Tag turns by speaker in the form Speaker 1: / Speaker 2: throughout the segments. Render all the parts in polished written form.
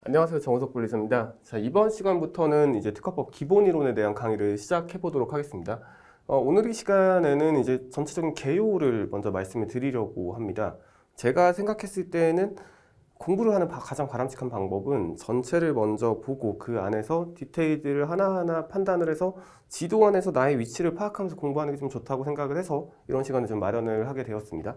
Speaker 1: 안녕하세요. 정우석 분리사입니다. 자, 이번 시간부터는 이제 특허법 기본 이론에 대한 강의를 시작해 보도록 하겠습니다. 오늘 이 시간에는 이제 전체적인 개요를 먼저 말씀을 드리려고 합니다. 제가 생각했을 때는 공부를 하는 가장 바람직한 방법은 전체를 먼저 보고 그 안에서 디테일들을 하나하나 판단을 해서 지도 안에서 나의 위치를 파악하면서 공부하는 게 좀 좋다고 생각을 해서 이런 시간을 좀 마련을 하게 되었습니다.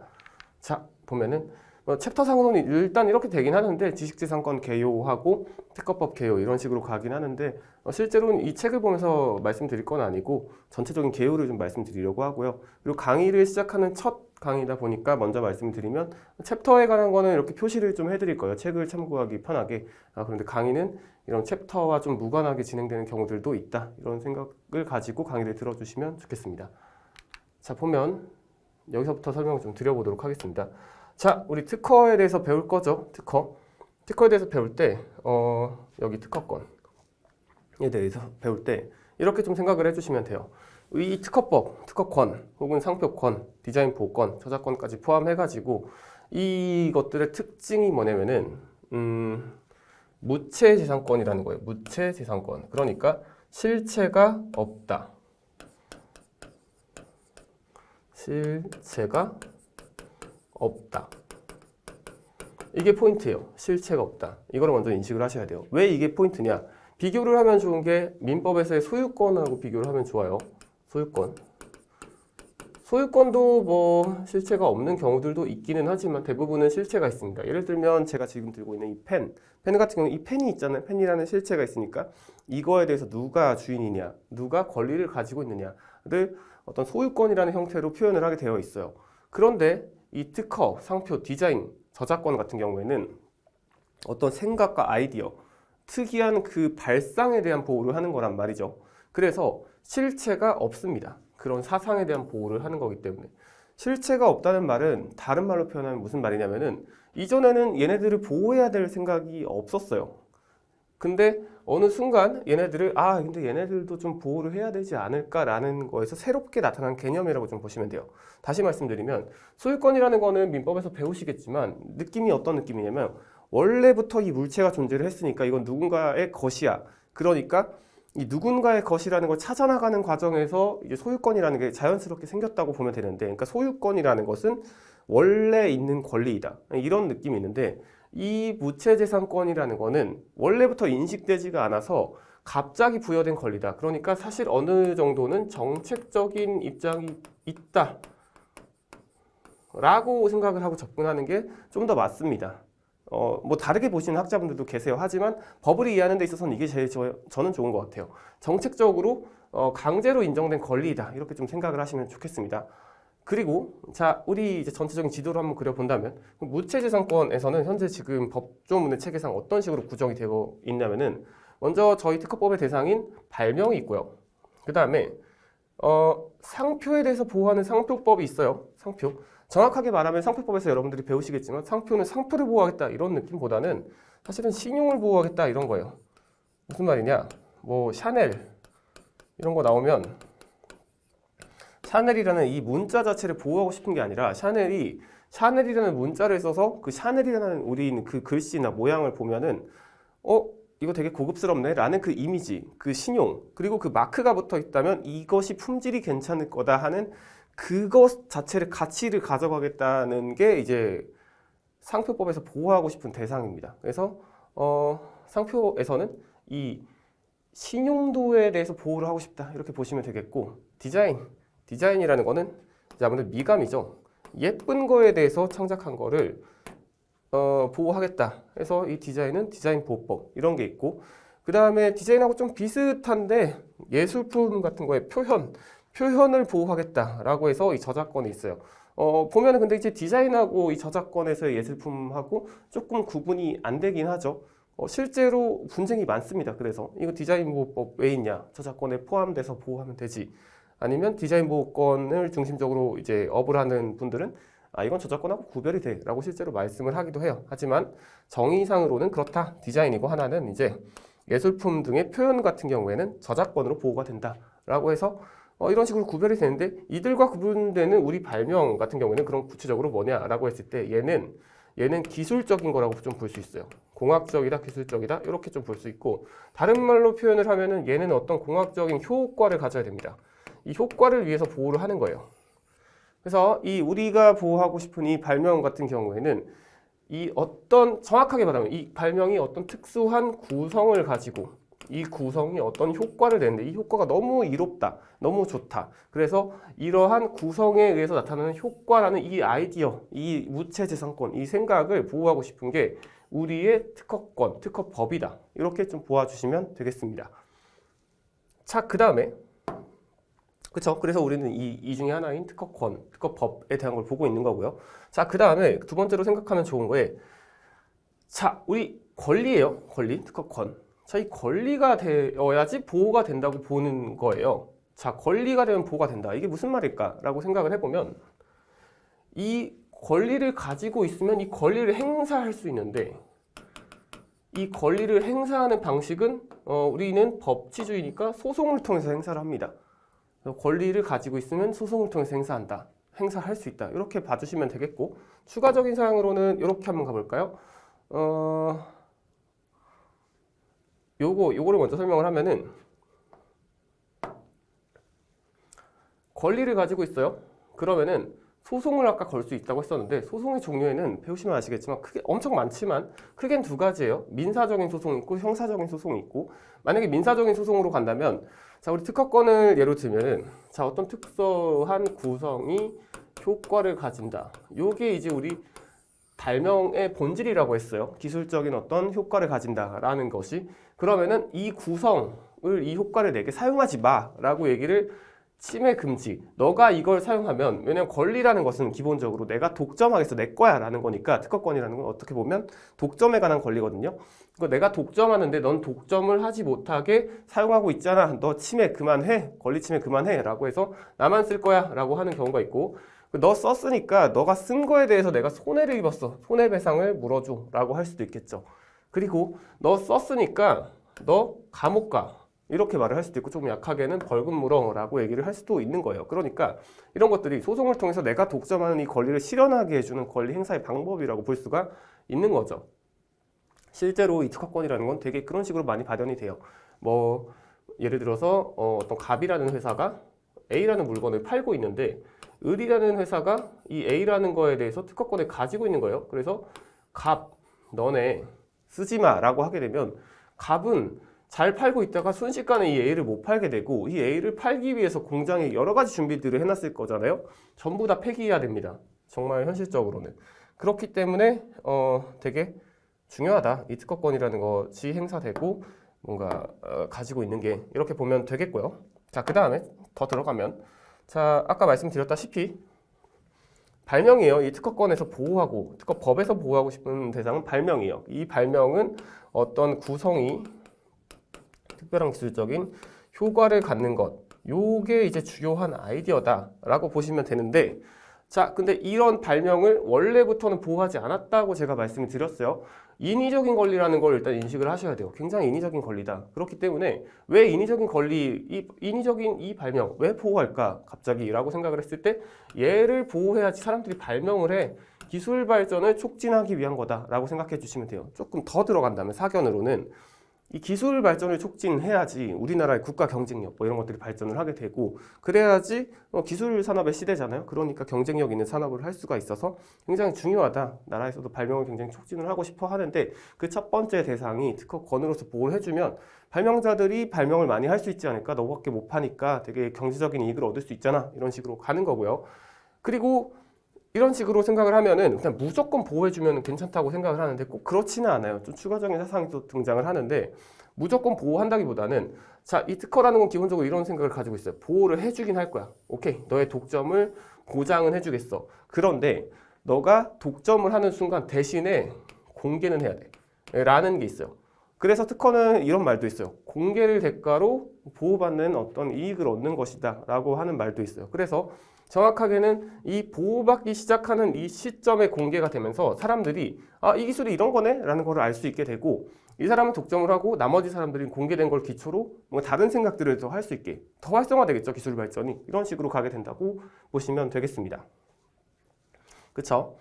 Speaker 1: 자, 보면은 챕터상으로는 일단 이렇게 되긴 하는데 지식재산권 개요하고 특허법 개요 이런 식으로 가긴 하는데 실제로는 이 책을 보면서 말씀드릴 건 아니고 전체적인 개요를 좀 말씀드리려고 하고요. 그리고 강의를 시작하는 첫 강의다 보니까 먼저 말씀드리면 챕터에 관한 거는 이렇게 표시를 좀 해드릴 거예요. 책을 참고하기 편하게. 그런데 강의는 이런 챕터와 좀 무관하게 진행되는 경우들도 있다. 이런 생각을 가지고 강의를 들어주시면 좋겠습니다. 자, 보면 여기서부터 설명을 좀 드려보도록 하겠습니다. 자, 우리 특허에 대해서 배울 거죠. 특허에 대해서 배울 때 여기 특허권에 대해서 배울 때 이렇게 좀 생각을 해주시면 돼요. 이 특허법, 특허권 혹은 상표권, 디자인 보호권, 저작권까지 포함해가지고 이것들의 특징이 뭐냐면은 무체재산권이라는 거예요. 무체재산권. 그러니까 실체가 없다. 실체가 없다. 이게 포인트예요. 실체가 없다. 이거를 먼저 인식을 하셔야 돼요. 왜 이게 포인트냐? 비교를 하면 좋은 게 민법에서의 소유권하고 비교를 하면 좋아요. 소유권도 뭐 실체가 없는 경우들도 있기는 하지만 대부분은 실체가 있습니다. 예를 들면 제가 지금 들고 있는 이 펜 같은 경우는 이 펜이 있잖아요. 펜이라는 실체가 있으니까 이거에 대해서 누가 주인이냐, 누가 권리를 가지고 있느냐를 어떤 소유권이라는 형태로 표현을 하게 되어 있어요. 그런데 이 특허, 상표, 디자인, 저작권 같은 경우에는 어떤 생각과 아이디어, 특이한 그 발상에 대한 보호를 하는 거란 말이죠. 그래서 실체가 없습니다. 그런 사상에 대한 보호를 하는 거기 때문에. 실체가 없다는 말은 다른 말로 표현하면 무슨 말이냐면은 이전에는 얘네들을 보호해야 될 생각이 없었어요. 근데 어느 순간 얘네들을 근데 얘네들도 좀 보호를 해야 되지 않을까라는 거에서 새롭게 나타난 개념이라고 좀 보시면 돼요. 다시 말씀드리면 소유권이라는 거는 민법에서 배우시겠지만 느낌이 어떤 느낌이냐면 원래부터 이 물체가 존재를 했으니까 이건 누군가의 것이야. 그러니까 이 누군가의 것이라는 걸 찾아나가는 과정에서 이제 소유권이라는 게 자연스럽게 생겼다고 보면 되는데, 그러니까 소유권이라는 것은 원래 있는 권리이다. 이런 느낌이 있는데 이 무체재산권이라는 거는 원래부터 인식되지가 않아서 갑자기 부여된 권리다. 그러니까 사실 어느 정도는 정책적인 입장이 있다 라고 생각을 하고 접근하는 게 좀 더 맞습니다. 뭐 다르게 보시는 학자분들도 계세요. 하지만 법을 이해하는 데 있어서는 이게 제일 저는 좋은 것 같아요. 정책적으로 강제로 인정된 권리이다. 이렇게 좀 생각을 하시면 좋겠습니다. 그리고 자, 우리 이제 전체적인 지도를 한번 그려본다면 무체재산권에서는 현재 지금 법조문의 체계상 어떤 식으로 구성이 되어 있냐면은 먼저 저희 특허법의 대상인 발명이 있고요. 그 다음에 상표에 대해서 보호하는 상표법이 있어요. 상표. 정확하게 말하면 상표법에서 여러분들이 배우시겠지만 상표는 상표를 보호하겠다 이런 느낌보다는 사실은 신용을 보호하겠다 이런 거예요. 무슨 말이냐? 뭐 샤넬 이런 거 나오면 샤넬이라는 이 문자 자체를 보호하고 싶은 게 아니라 샤넬이라는 문자를 써서 그 샤넬이라는 우리 그 글씨나 모양을 보면은 이거 되게 고급스럽네 라는 그 이미지, 그 신용, 그리고 그 마크가 붙어 있다면 이것이 품질이 괜찮을 거다 하는 그것 자체를 가치를 가져가겠다는 게 이제 상표법에서 보호하고 싶은 대상입니다. 그래서 상표에서는 이 신용도에 대해서 보호를 하고 싶다 이렇게 보시면 되겠고, 디자인이라는 거는 이제 아무래도 미감이죠. 예쁜 거에 대해서 창작한 거를 보호하겠다 해서 이 디자인은 디자인 보호법 이런 게 있고, 그 다음에 디자인하고 좀 비슷한데 예술품 같은 거에 표현을 보호하겠다라고 해서 이 저작권이 있어요. 보면은 근데 이제 디자인하고 이 저작권에서의 예술품하고 조금 구분이 안 되긴 하죠. 실제로 분쟁이 많습니다. 그래서 이거 디자인 보호법 왜 있냐? 저작권에 포함돼서 보호하면 되지. 아니면 디자인 보호권을 중심적으로 이제 업을 하는 분들은 이건 저작권하고 구별이 돼 라고 실제로 말씀을 하기도 해요. 하지만 정의상으로는 그렇다. 디자인이고 하나는 이제 예술품 등의 표현 같은 경우에는 저작권으로 보호가 된다 라고 해서 이런 식으로 구별이 되는데, 이들과 구분되는 우리 발명 같은 경우에는 그럼 구체적으로 뭐냐라고 했을 때 얘는 기술적인 거라고 좀 볼 수 있어요. 공학적이다, 기술적이다 이렇게 좀 볼 수 있고 다른 말로 표현을 하면은 얘는 어떤 공학적인 효과를 가져야 됩니다. 이 효과를 위해서 보호를 하는 거예요. 그래서 이 우리가 보호하고 싶은 이 발명 같은 경우에는 이 어떤 정확하게 말하면 이 발명이 어떤 특수한 구성을 가지고 이 구성이 어떤 효과를 내는데 이 효과가 너무 이롭다, 너무 좋다. 그래서 이러한 구성에 의해서 나타나는 효과라는 이 아이디어, 이 무체재산권, 이 생각을 보호하고 싶은 게 우리의 특허권, 특허법이다. 이렇게 좀 보아주시면 되겠습니다. 자, 그 다음에 그렇죠. 그래서 우리는 이 중에 하나인 특허권, 특허법에 대한 걸 보고 있는 거고요. 자, 그 다음에 두 번째로 생각하면 좋은 거에 자, 우리 권리예요. 권리, 특허권. 자, 이 권리가 되어야지 보호가 된다고 보는 거예요. 자, 권리가 되면 보호가 된다. 이게 무슨 말일까라고 생각을 해보면 이 권리를 가지고 있으면 이 권리를 행사할 수 있는데 이 권리를 행사하는 방식은 우리는 법치주의니까 소송을 통해서 행사를 합니다. 권리를 가지고 있으면 소송을 통해서 행사한다. 행사할 수 있다. 이렇게 봐주시면 되겠고 추가적인 사항으로는 이렇게 한번 가볼까요? 요거를 먼저 설명을 하면은 권리를 가지고 있어요. 그러면은 소송을 아까 걸 수 있다고 했었는데 소송의 종류에는 배우시면 아시겠지만 크게 엄청 많지만 크게는 두 가지예요. 민사적인 소송이 있고 형사적인 소송이 있고 만약에 민사적인 소송으로 간다면 자, 우리 특허권을 예로 들면은 자, 어떤 특수한 구성이 효과를 가진다. 요게 이제 우리 발명의 본질이라고 했어요. 기술적인 어떤 효과를 가진다라는 것이. 그러면은 이 구성을 이 효과를 내게 사용하지 마라고 얘기를 침해 금지. 너가 이걸 사용하면 왜냐면 권리라는 것은 기본적으로 내가 독점하겠어 내 거야 라는 거니까 특허권이라는 건 어떻게 보면 독점에 관한 권리거든요. 그러니까 내가 독점하는데 넌 독점을 하지 못하게 사용하고 있잖아. 너 침해 그만해. 권리 침해 그만해 라고 해서 나만 쓸 거야 라고 하는 경우가 있고 너 썼으니까 너가 쓴 거에 대해서 내가 손해를 입었어. 손해배상을 물어줘 라고 할 수도 있겠죠. 그리고 너 썼으니까 너 감옥 가. 이렇게 말을 할 수도 있고 조금 약하게는 벌금 물어 라고 얘기를 할 수도 있는 거예요. 그러니까 이런 것들이 소송을 통해서 내가 독점하는 이 권리를 실현하게 해주는 권리 행사의 방법이라고 볼 수가 있는 거죠. 실제로 이 특허권이라는 건 되게 그런 식으로 많이 발현이 돼요. 뭐 예를 들어서 어떤 갑이라는 회사가 A라는 물건을 팔고 있는데 을이라는 회사가 이 A라는 거에 대해서 특허권을 가지고 있는 거예요. 그래서 갑, 너네 쓰지 마 라고 하게 되면 갑은 잘 팔고 있다가 순식간에 이 A를 못 팔게 되고 이 A를 팔기 위해서 공장에 여러 가지 준비들을 해놨을 거잖아요. 전부 다 폐기해야 됩니다. 정말 현실적으로는. 그렇기 때문에 되게 중요하다. 이 특허권이라는 것이 행사되고 뭔가 가지고 있는 게 이렇게 보면 되겠고요. 자, 그 다음에 더 들어가면 자, 아까 말씀드렸다시피 발명이에요. 이 특허권에서 보호하고 특허법에서 보호하고 싶은 대상은 발명이에요. 이 발명은 어떤 구성이 특별한 기술적인 효과를 갖는 것, 요게 이제 주요한 아이디어다라고 보시면 되는데 자, 근데 이런 발명을 원래부터는 보호하지 않았다고 제가 말씀을 드렸어요. 인위적인 권리라는 걸 일단 인식을 하셔야 돼요. 굉장히 인위적인 권리다. 그렇기 때문에 왜 인위적인 권리, 인위적인 이 발명 왜 보호할까 갑자기 라고 생각을 했을 때 얘를 보호해야지 사람들이 발명을 해 기술 발전을 촉진하기 위한 거다라고 생각해 주시면 돼요. 조금 더 들어간다면 사견으로는 이 기술 발전을 촉진해야지 우리나라의 국가 경쟁력 뭐 이런 것들이 발전을 하게 되고 그래야지 기술 산업의 시대잖아요. 그러니까 경쟁력 있는 산업을 할 수가 있어서 굉장히 중요하다. 나라에서도 발명을 굉장히 촉진을 하고 싶어 하는데 그 첫 번째 대상이 특허권으로서 보호를 해주면 발명자들이 발명을 많이 할 수 있지 않을까? 너밖에 못 파니까 되게 경제적인 이익을 얻을 수 있잖아. 이런 식으로 가는 거고요. 그리고 이런 식으로 생각을 하면은 그냥 무조건 보호해주면 괜찮다고 생각을 하는데 꼭 그렇지는 않아요. 좀 추가적인 사상이 또 등장을 하는데 무조건 보호한다기보다는 자, 이 특허라는 건 기본적으로 이런 생각을 가지고 있어요. 보호를 해주긴 할 거야. 오케이, 너의 독점을 보장은 해주겠어. 그런데 너가 독점을 하는 순간 대신에 공개는 해야 돼. 라는 게 있어요. 그래서 특허는 이런 말도 있어요. 공개를 대가로 보호받는 어떤 이익을 얻는 것이다 라고 하는 말도 있어요. 그래서 정확하게는 이 보호받기 시작하는 이 시점에 공개가 되면서 사람들이 아, 이 기술이 이런 거네 라는 걸 알 수 있게 되고 이 사람은 독점을 하고 나머지 사람들이 공개된 걸 기초로 뭔가 다른 생각들을 더 할 수 있게 더 활성화되겠죠. 기술 발전이 이런 식으로 가게 된다고 보시면 되겠습니다. 그쵸?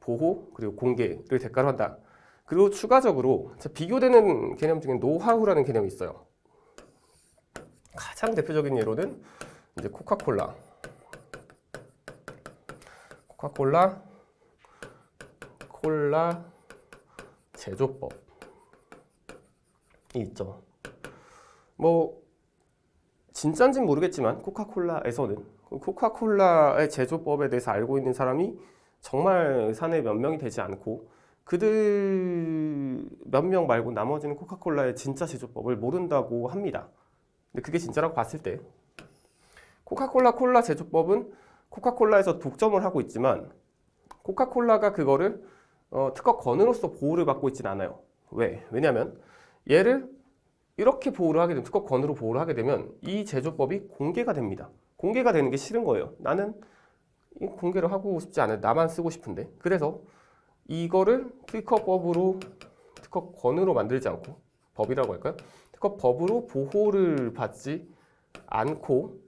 Speaker 1: 보호 그리고 공개를 대가로 한다. 그리고 추가적으로 비교되는 개념 중에 노하우라는 개념이 있어요. 가장 대표적인 예로는 이제 코카콜라 콜라 제조법이 있죠. 뭐 진짠진 모르겠지만 코카콜라에서는 코카콜라의 제조법에 대해서 알고 있는 사람이 정말 사내에 몇 명이 되지 않고 그들 몇 명 말고 나머지는 코카콜라의 진짜 제조법을 모른다고 합니다. 근데 그게 진짜라고 봤을 때 콜라 제조법은 코카콜라에서 독점을 하고 있지만 코카콜라가 그거를 특허권으로서 보호를 받고 있지는 않아요. 왜? 왜냐하면 얘를 이렇게 보호를 하게 되면 특허권으로 보호를 하게 되면 이 제조법이 공개가 됩니다. 공개가 되는 게 싫은 거예요. 나는 공개를 하고 싶지 않아요. 나만 쓰고 싶은데. 그래서 이거를 특허권으로 만들지 않고 법이라고 할까요? 특허법으로 보호를 받지 않고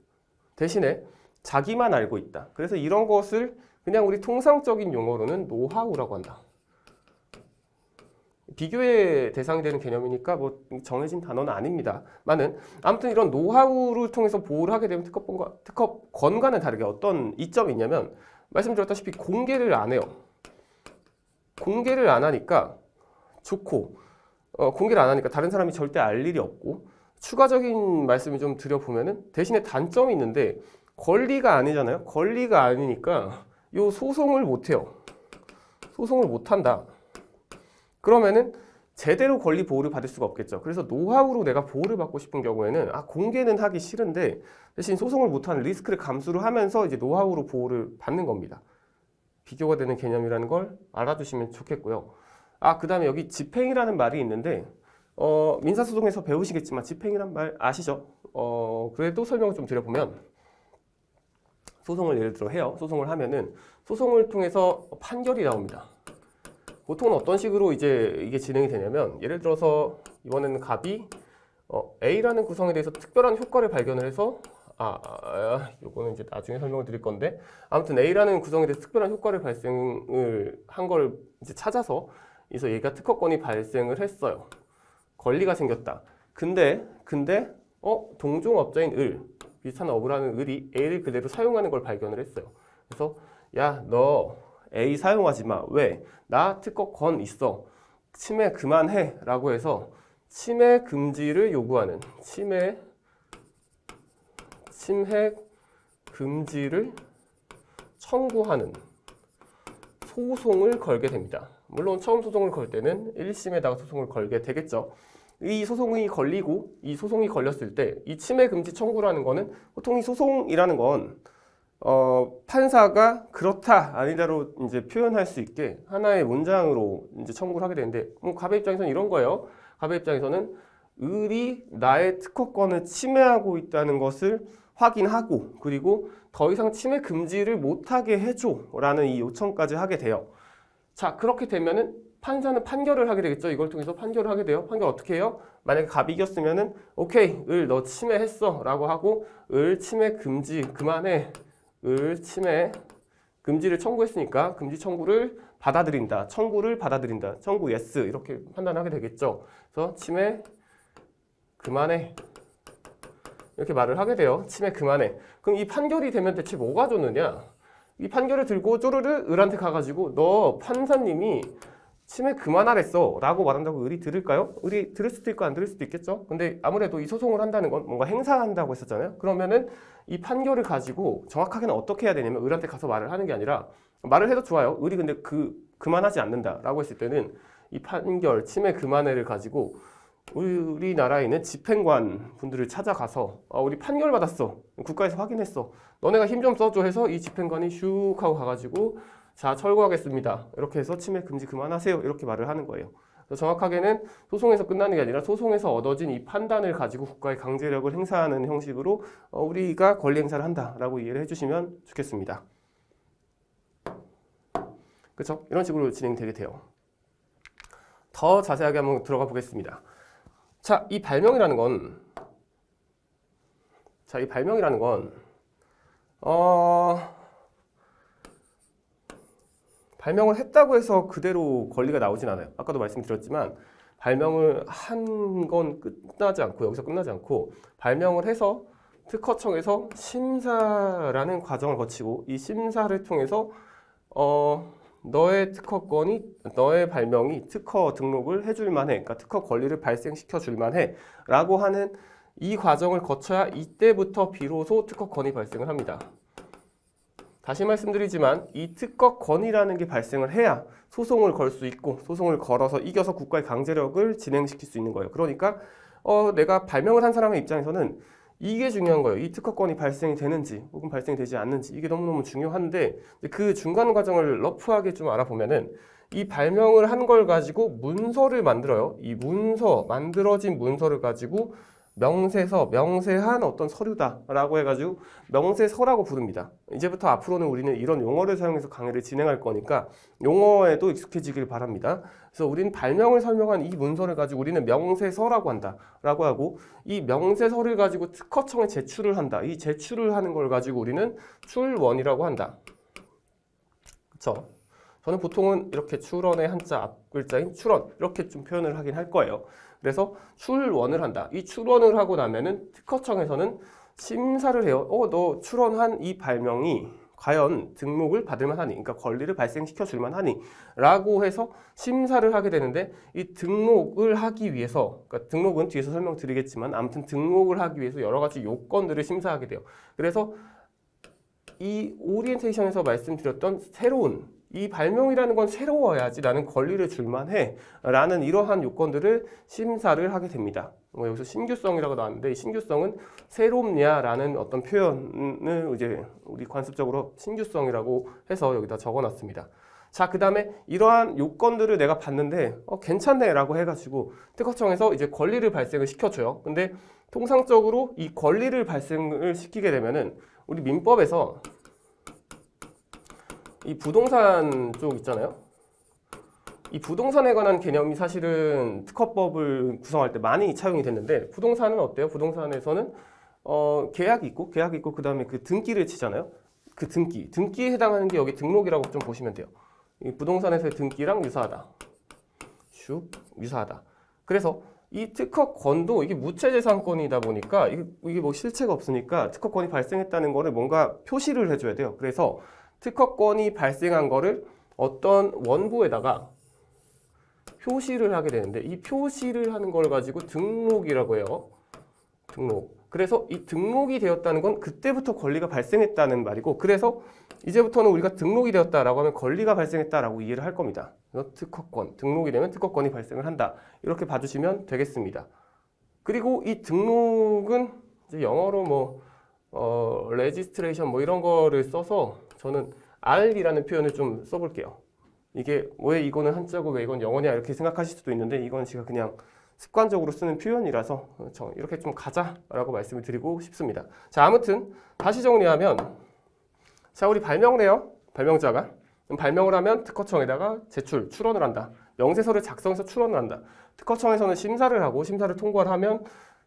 Speaker 1: 대신에 자기만 알고 있다. 그래서 이런 것을 그냥 우리 통상적인 용어로는 노하우라고 한다. 비교의 대상이 되는 개념이니까 뭐 정해진 단어는 아닙니다. 아무튼 이런 노하우를 통해서 보호를 하게 되면 특허권과는 다르게 어떤 이점이 있냐면 말씀드렸다시피 공개를 안 해요. 공개를 안 하니까 좋고 공개를 안 하니까 다른 사람이 절대 알 일이 없고 추가적인 말씀을 좀 드려보면은 대신에 단점이 있는데 권리가 아니잖아요. 권리가 아니니까 요 소송을 못 해요. 소송을 못 한다. 그러면은 제대로 권리 보호를 받을 수가 없겠죠. 그래서 노하우로 내가 보호를 받고 싶은 경우에는 공개는 하기 싫은데 대신 소송을 못하는 리스크를 감수를 하면서 이제 노하우로 보호를 받는 겁니다. 비교가 되는 개념이라는 걸 알아두시면 좋겠고요. 그 다음에 여기 집행이라는 말이 있는데 민사소송에서 배우시겠지만 집행이란 말 아시죠? 그래도 설명을 좀 드려보면 소송을 예를 들어 해요. 소송을 하면은 소송을 통해서 판결이 나옵니다. 보통은 어떤 식으로 이제 이게 진행이 되냐면 예를 들어서 이번에는 갑이 A라는 구성에 대해서 특별한 효과를 발견을 해서 요거는 이제 나중에 설명을 드릴 건데 아무튼 A라는 구성에 대해서 특별한 효과를 발생을 한 걸 이제 찾아서 그래서 얘가 특허권이 발생을 했어요. 권리가 생겼다. 근데 동종업자인 을 비슷한 업을 을이 A를 그대로 사용하는 걸 발견을 했어요. 그래서 야, 너 A 사용하지 마. 왜? 나 특허권 있어. 침해 그만해. 라고 해서 침해 금지를 요구하는 침해 금지를 청구하는 소송을 걸게 됩니다. 물론 처음 소송을 걸 때는 1심에다가 소송을 걸게 되겠죠. 이 소송이 걸리고 이 소송이 걸렸을 때 이 침해 금지 청구라는 거는 보통 이 소송이라는 건 판사가 그렇다 아니다로 이제 표현할 수 있게 하나의 문장으로 이제 청구를 하게 되는데 갑의 입장에서는 이런 거예요. 갑의 입장에서는 을이 나의 특허권을 침해하고 있다는 것을 확인하고 그리고 더 이상 침해 금지를 못하게 해줘 라는 이 요청까지 하게 돼요. 자, 그렇게 되면은 판사는 판결을 하게 되겠죠. 이걸 통해서 판결을 하게 돼요. 판결 어떻게 해요? 만약에 갑이 이겼으면은 오케이, 을 너 침해했어 라고 하고 을 침해 금지 그만해. 을 침해 금지를 청구했으니까 금지 청구를 받아들인다. 청구를 받아들인다. 청구 예스 이렇게 판단하게 되겠죠. 그래서 침해 그만해. 이렇게 말을 하게 돼요. 침해 그만해. 그럼 이 판결이 되면 대체 뭐가 좋느냐? 이 판결을 들고 쪼르르 을한테 가가지고 너 판사님이 침해 그만하랬어 라고 말한다고 을이 들을까요? 을이 들을 수도 있고 안 들을 수도 있겠죠. 근데 아무래도 이 소송을 한다는 건 뭔가 행사한다고 했었잖아요. 그러면은 이 판결을 가지고 정확하게는 어떻게 해야 되냐면 을한테 가서 말을 하는 게 아니라 말을 해도 좋아요. 을이 근데 그만하지 않는다 라고 했을 때는 이 판결 침해 그만해를 가지고 우리나라에 있는 집행관 분들을 찾아가서 우리 판결 받았어. 국가에서 확인했어. 너네가 힘 좀 써줘 해서 이 집행관이 슉 하고 가가지고 자, 철거하겠습니다. 이렇게 해서 침해 금지 그만하세요. 이렇게 말을 하는 거예요. 그래서 정확하게는 소송에서 끝나는 게 아니라 소송에서 얻어진 이 판단을 가지고 국가의 강제력을 행사하는 형식으로 우리가 권리 행사를 한다라고 이해를 해주시면 좋겠습니다. 그렇죠? 이런 식으로 진행되게 돼요. 더 자세하게 한번 들어가 보겠습니다. 자, 이 발명이라는 건 발명을 했다고 해서 그대로 권리가 나오진 않아요. 아까도 말씀드렸지만 발명을 한 건 끝나지 않고 여기서 끝나지 않고 발명을 해서 특허청에서 심사라는 과정을 거치고 이 심사를 통해서 너의 특허권이 너의 발명이 특허 등록을 해줄 만해, 그러니까 특허 권리를 발생시켜 줄 만해 라고 하는 이 과정을 거쳐야 이때부터 비로소 특허권이 발생을 합니다. 다시 말씀드리지만 이 특허권이라는 게 발생을 해야 소송을 걸 수 있고 소송을 걸어서 이겨서 국가의 강제력을 진행시킬 수 있는 거예요. 그러니까 내가 발명을 한 사람의 입장에서는 이게 중요한 거예요. 이 특허권이 발생이 되는지 혹은 발생이 되지 않는지 이게 너무너무 중요한데 그 중간 과정을 러프하게 좀 알아보면은 이 발명을 한 걸 가지고 문서를 만들어요. 이 문서, 만들어진 문서를 가지고 명세서, 명세한 어떤 서류다라고 해가지고 명세서라고 부릅니다. 이제부터 앞으로는 우리는 이런 용어를 사용해서 강의를 진행할 거니까 용어에도 익숙해지길 바랍니다. 그래서 우리는 발명을 설명한 이 문서를 가지고 우리는 명세서라고 한다라고 하고 이 명세서를 가지고 특허청에 제출을 한다. 이 제출을 하는 걸 가지고 우리는 출원이라고 한다. 그렇죠? 저는 보통은 이렇게 출원의 한자 앞 글자인 출원 이렇게 좀 표현을 하긴 할 거예요. 그래서 출원을 한다. 이 출원을 하고 나면은 특허청에서는 심사를 해요. 너 출원한 이 발명이 과연 등록을 받을 만하니, 그러니까 권리를 발생시켜 줄 만하니 라고 해서 심사를 하게 되는데 이 등록을 하기 위해서, 그러니까 등록은 뒤에서 설명드리겠지만 아무튼 등록을 하기 위해서 여러 가지 요건들을 심사하게 돼요. 그래서 이 오리엔테이션에서 말씀드렸던 새로운 이 발명이라는 건 새로워야지 나는 권리를 줄만해 라는 이러한 요건들을 심사를 하게 됩니다. 여기서 신규성이라고 나왔는데 이 신규성은 새롭냐 라는 어떤 표현을 이제 우리 관습적으로 신규성이라고 해서 여기다 적어놨습니다. 자, 그 다음에 이러한 요건들을 내가 봤는데 괜찮네 라고 해가지고 특허청에서 이제 권리를 발생을 시켜줘요. 근데 통상적으로 이 권리를 발생을 시키게 되면은 우리 민법에서 이 부동산 쪽 있잖아요. 이 부동산에 관한 개념이 사실은 특허법을 구성할 때 많이 차용이 됐는데 부동산은 어때요? 부동산에서는 계약이 있고 그 다음에 그 등기를 치잖아요. 그 등기에 해당하는 게 여기 등록이라고 좀 보시면 돼요. 이 부동산에서의 등기랑 유사하다. 유사하다. 그래서 이 특허권도 이게 무체재산권이다 보니까 이게 뭐 실체가 없으니까 특허권이 발생했다는 거를 뭔가 표시를 해줘야 돼요. 그래서 특허권이 발생한 거를 어떤 원고에다가 표시를 하게 되는데 이 표시를 하는 걸 가지고 등록이라고 해요. 등록. 그래서 이 등록이 되었다는 건 그때부터 권리가 발생했다는 말이고 그래서 이제부터는 우리가 등록이 되었다라고 하면 권리가 발생했다라고 이해를 할 겁니다. 그래서 특허권, 등록이 되면 특허권이 발생을 한다. 이렇게 봐주시면 되겠습니다. 그리고 이 등록은 이제 영어로 뭐 registration 뭐 이런 거를 써서 저는 R이라는 표현을 좀 써볼게요. 이게 왜 이거는 한자고 왜 이건 영어냐 이렇게 생각하실 수도 있는데 이건 제가 그냥 습관적으로 쓰는 표현이라서 이렇게 좀 가자라고 말씀을 드리고 싶습니다. 자, 아무튼 다시 정리하면 자, 우리 발명을 해요. 발명자가. 그럼 발명을 하면 특허청에다가 출원을 한다. 명세서를 작성해서 출원을 한다. 특허청에서는 심사를 하고 심사를 통과를 하면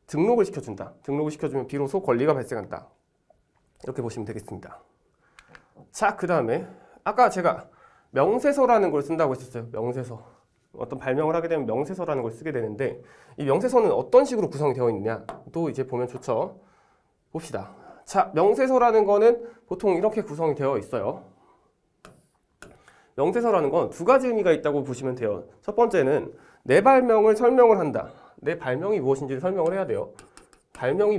Speaker 1: 등록을 시켜준다. 등록을 시켜주면 비로소 권리가 발생한다. 이렇게 보시면 되겠습니다. 자, 그 다음에 아까 제가 명세서라는 걸 쓴다고 했었어요. 명세서. 어떤 발명을 하게 되면 명세서라는 걸 쓰게 되는데 이 명세서는 어떤 식으로 구성이 되어 있느냐 또 이제 보면 좋죠. 봅시다. 자, 명세서라는 거는 보통 이렇게 구성이 되어 있어요. 명세서라는 건 두 가지 의미가 있다고 보시면 돼요. 첫 번째는 내 발명을 설명을 한다. 내 발명이 무엇인지를 설명을 해야 돼요. 발명이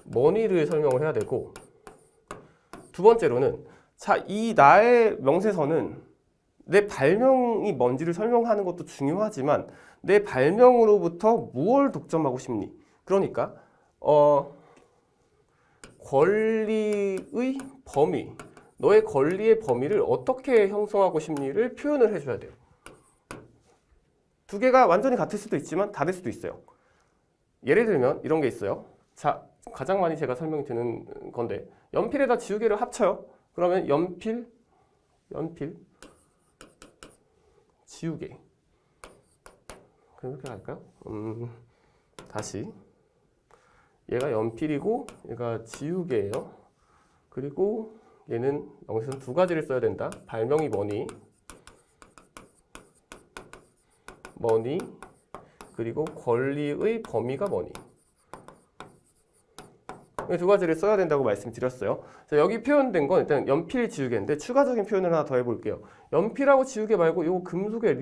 Speaker 1: 뭐니를 설명을 해야 되고 두 번째로는 자, 이 나의 명세서는 내 발명이 뭔지를 설명하는 것도 중요하지만 내 발명으로부터 무엇을 독점하고 싶니? 그러니까 권리의 범위, 너의 권리의 범위를 어떻게 형성하고 싶니를 표현을 해줘야 돼요. 두 개가 완전히 같을 수도 있지만 다를 수도 있어요. 예를 들면 이런 게 있어요. 자, 가장 많이 제가 설명이 드는 건데 연필에다 지우개를 합쳐요. 그러면 연필, 지우개. 그럼 이렇게 갈까요? 다시. 얘가 연필이고 얘가 지우개예요. 그리고 얘는 명세서는 두 가지를 써야 된다. 발명이 뭐니? 그리고 권리의 범위가 뭐니? 이 두 가지를 써야 된다고 말씀드렸어요. 자, 여기 표현된 건 일단 연필 지우개인데 추가적인 표현을 하나 더 해볼게요. 연필하고 지우개 말고 요 금속의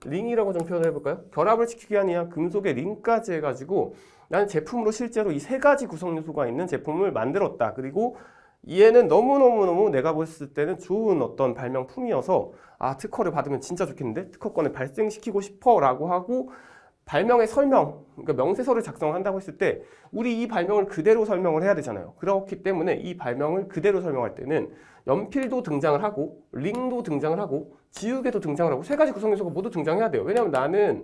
Speaker 1: 링이라고 좀 표현을 해볼까요? 결합을 시키기 아니라 금속의 링까지 해가지고 나는 제품으로 실제로 이 세 가지 구성 요소가 있는 제품을 만들었다. 그리고 얘는 너무너무 내가 봤을 때는 좋은 어떤 발명품이어서 아, 특허를 받으면 진짜 좋겠는데 특허권을 발생시키고 싶어 라고 하고 발명의 설명, 그러니까 명세서를 작성한다고 했을 때 우리 이 발명을 그대로 설명을 해야 되잖아요. 그렇기 때문에 이 발명을 그대로 설명할 때는 연필도 등장을 하고 링도 등장을 하고 지우개도 등장을 하고 세 가지 구성 요소가 모두 등장해야 돼요. 왜냐하면 나는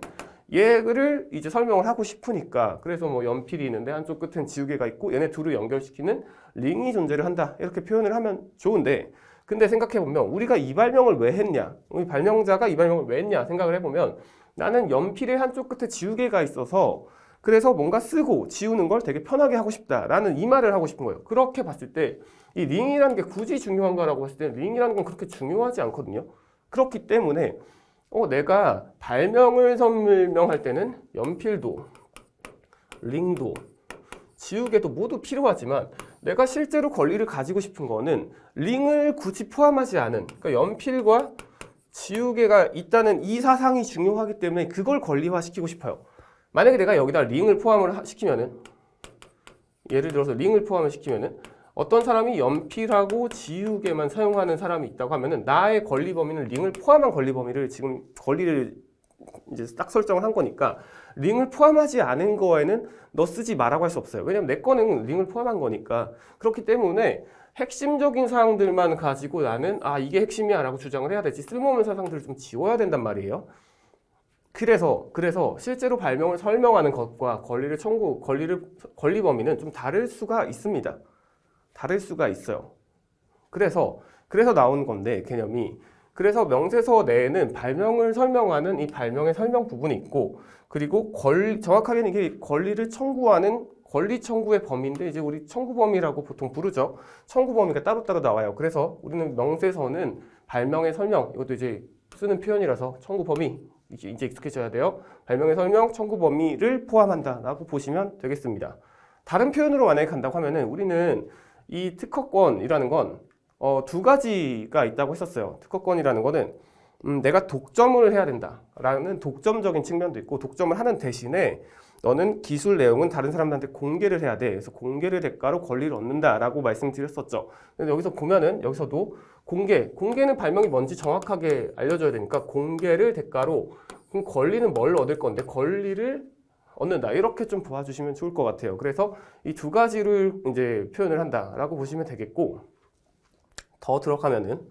Speaker 1: 얘를 이제 설명을 하고 싶으니까. 그래서 뭐 연필이 있는데 한쪽 끝엔 지우개가 있고 얘네 둘을 연결시키는 링이 존재를 한다. 이렇게 표현을 하면 좋은데 근데 생각해보면 우리가 이 발명을 왜 했냐? 우리 발명자가 이 발명을 왜 했냐 생각을 해보면 나는 연필의 한쪽 끝에 지우개가 있어서 그래서 뭔가 쓰고 지우는 걸 되게 편하게 하고 싶다라는 이 말을 하고 싶은 거예요. 그렇게 봤을 때 이 링이라는 게 굳이 중요한가라고 했을 때 링이라는 건 그렇게 중요하지 않거든요. 그렇기 때문에 내가 발명을 설명할 때는 연필도 링도 지우개도 모두 필요하지만 내가 실제로 권리를 가지고 싶은 거는 링을 굳이 포함하지 않은 그러니까 연필과 지우개가 있다는 이 사상이 중요하기 때문에 그걸 권리화시키고 싶어요. 만약에 내가 여기다 링을 포함을 시키면은 예를 들어서 링을 포함을 시키면은 어떤 사람이 연필하고 지우개만 사용하는 사람이 있다고 하면은 나의 권리 범위는 링을 포함한 권리 범위를 지금 권리를 이제 딱 설정을 한 거니까 링을 포함하지 않은 거에는 너 쓰지 마라고 할 수 없어요. 왜냐면 내 거는 링을 포함한 거니까. 그렇기 때문에 핵심적인 사항들만 가지고 나는 아 이게 핵심이야 라고 주장을 해야 되지 쓸모없는 사항들을 좀 지워야 된단 말이에요. 그래서 실제로 발명을 설명하는 것과 권리 범위는 좀 다를 수가 있습니다. 다를 수가 있어요. 그래서 나온 건데 개념이 그래서 명세서 내에는 발명을 설명하는 이 발명의 설명 부분이 있고 그리고 정확하게는 이게 권리를 청구하는 권리 청구의 범위인데 이제 우리 청구 범위라고 보통 부르죠. 청구 범위가 따로따로 나와요. 그래서 우리는 명세서는 발명의 설명 이것도 이제 쓰는 표현이라서 청구 범위 이제 익숙해져야 돼요. 발명의 설명, 청구 범위를 포함한다라고 보시면 되겠습니다. 다른 표현으로 만약에 간다고 하면은 우리는 이 특허권이라는 건 두 가지가 있다고 했었어요. 특허권이라는 거는 내가 독점을 해야 된다라는 독점적인 측면도 있고 독점을 하는 대신에 너는 기술 내용은 다른 사람들한테 공개를 해야 돼. 그래서 공개를 대가로 권리를 얻는다라고 말씀드렸었죠. 근데 여기서 보면은 여기서도 공개는 발명이 뭔지 정확하게 알려줘야 되니까 공개를 대가로 그럼 권리는 뭘 얻을 건데 권리를 얻는다. 이렇게 좀 봐주시면 좋을 것 같아요. 그래서 이 두 가지를 이제 표현을 한다라고 보시면 되겠고 더 들어가면은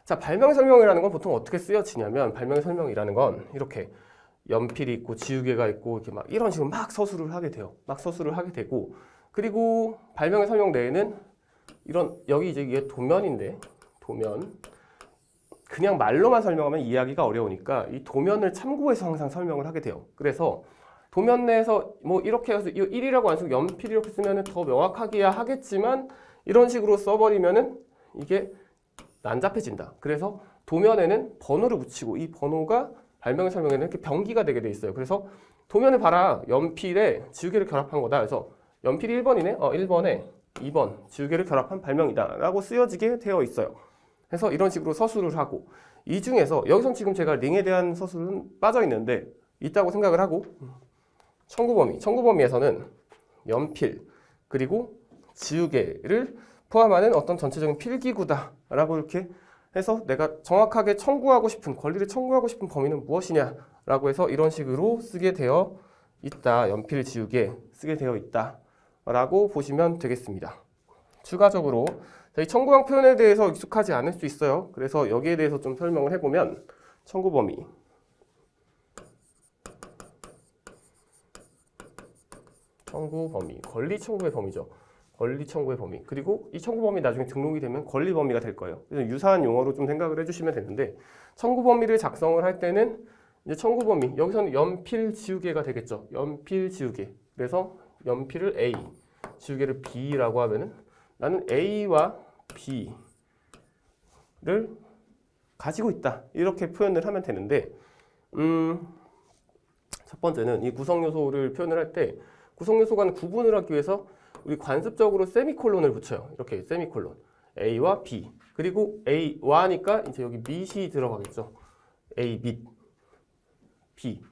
Speaker 1: 자, 발명 설명이라는 건 보통 어떻게 쓰여지냐면 발명 설명이라는 건 이렇게 연필이 있고 지우개가 있고 이렇게 막 이런 식으로 막 서술을 하게 돼요. 막 서술을 하게 되고 그리고 발명의 설명 내에는 이런 여기 이제 이게 도면인데 도면 그냥 말로만 설명하면 이해하기가 어려우니까 이 도면을 참고해서 항상 설명을 하게 돼요. 그래서 도면 내에서 뭐 이렇게 해서 이 1이라고 안 쓰고 연필 이렇게 쓰면은 더 명확하게 하겠지만 이런 식으로 써버리면은 이게 난잡해진다. 그래서 도면에는 번호를 붙이고 이 번호가 발명의 설명에는 이렇게 병기가 되게 돼 있어요. 그래서 도면을 봐라. 연필에 지우개를 결합한 거다. 그래서 연필이 1번이네. 1번에 2번 지우개를 결합한 발명이다. 라고 쓰여지게 되어 있어요. 그래서 이런 식으로 서술을 하고 이 중에서 여기선 지금 제가 링에 대한 서술은 빠져 있는데 있다고 생각을 하고 청구범위에서는 연필 그리고 지우개를 포함하는 어떤 전체적인 필기구다 라고 이렇게 해서 내가 정확하게 권리를 청구하고 싶은 범위는 무엇이냐 라고 해서 이런 식으로 쓰게 되어 있다. 연필, 지우개 쓰게 되어 있다 라고 보시면 되겠습니다. 추가적으로 이 청구항 표현에 대해서 익숙하지 않을 수 있어요. 그래서 여기에 대해서 좀 설명을 해보면 청구 범위 권리 청구의 범위죠. 권리 청구의 범위. 그리고 이 청구 범위 나중에 등록이 되면 권리 범위가 될 거예요. 그래서 유사한 용어로 좀 생각을 해주시면 되는데 청구 범위를 작성을 할 때는 이제 청구 범위 여기서는 연필 지우개가 되겠죠. 연필 지우개. 그래서 연필을 A, 지우개를 B라고 하면은 나는 A와 B를 가지고 있다. 이렇게 표현을 하면 되는데 첫 번째는 이 구성 요소를 표현을 할 때 구성 요소 간의 구분을 하기 위해서 우리 관습적으로 세미콜론을 붙여요. 이렇게 세미콜론. A와 B. 그리고 A와니까 이제 여기 밑이 들어가겠죠. A 밑 B.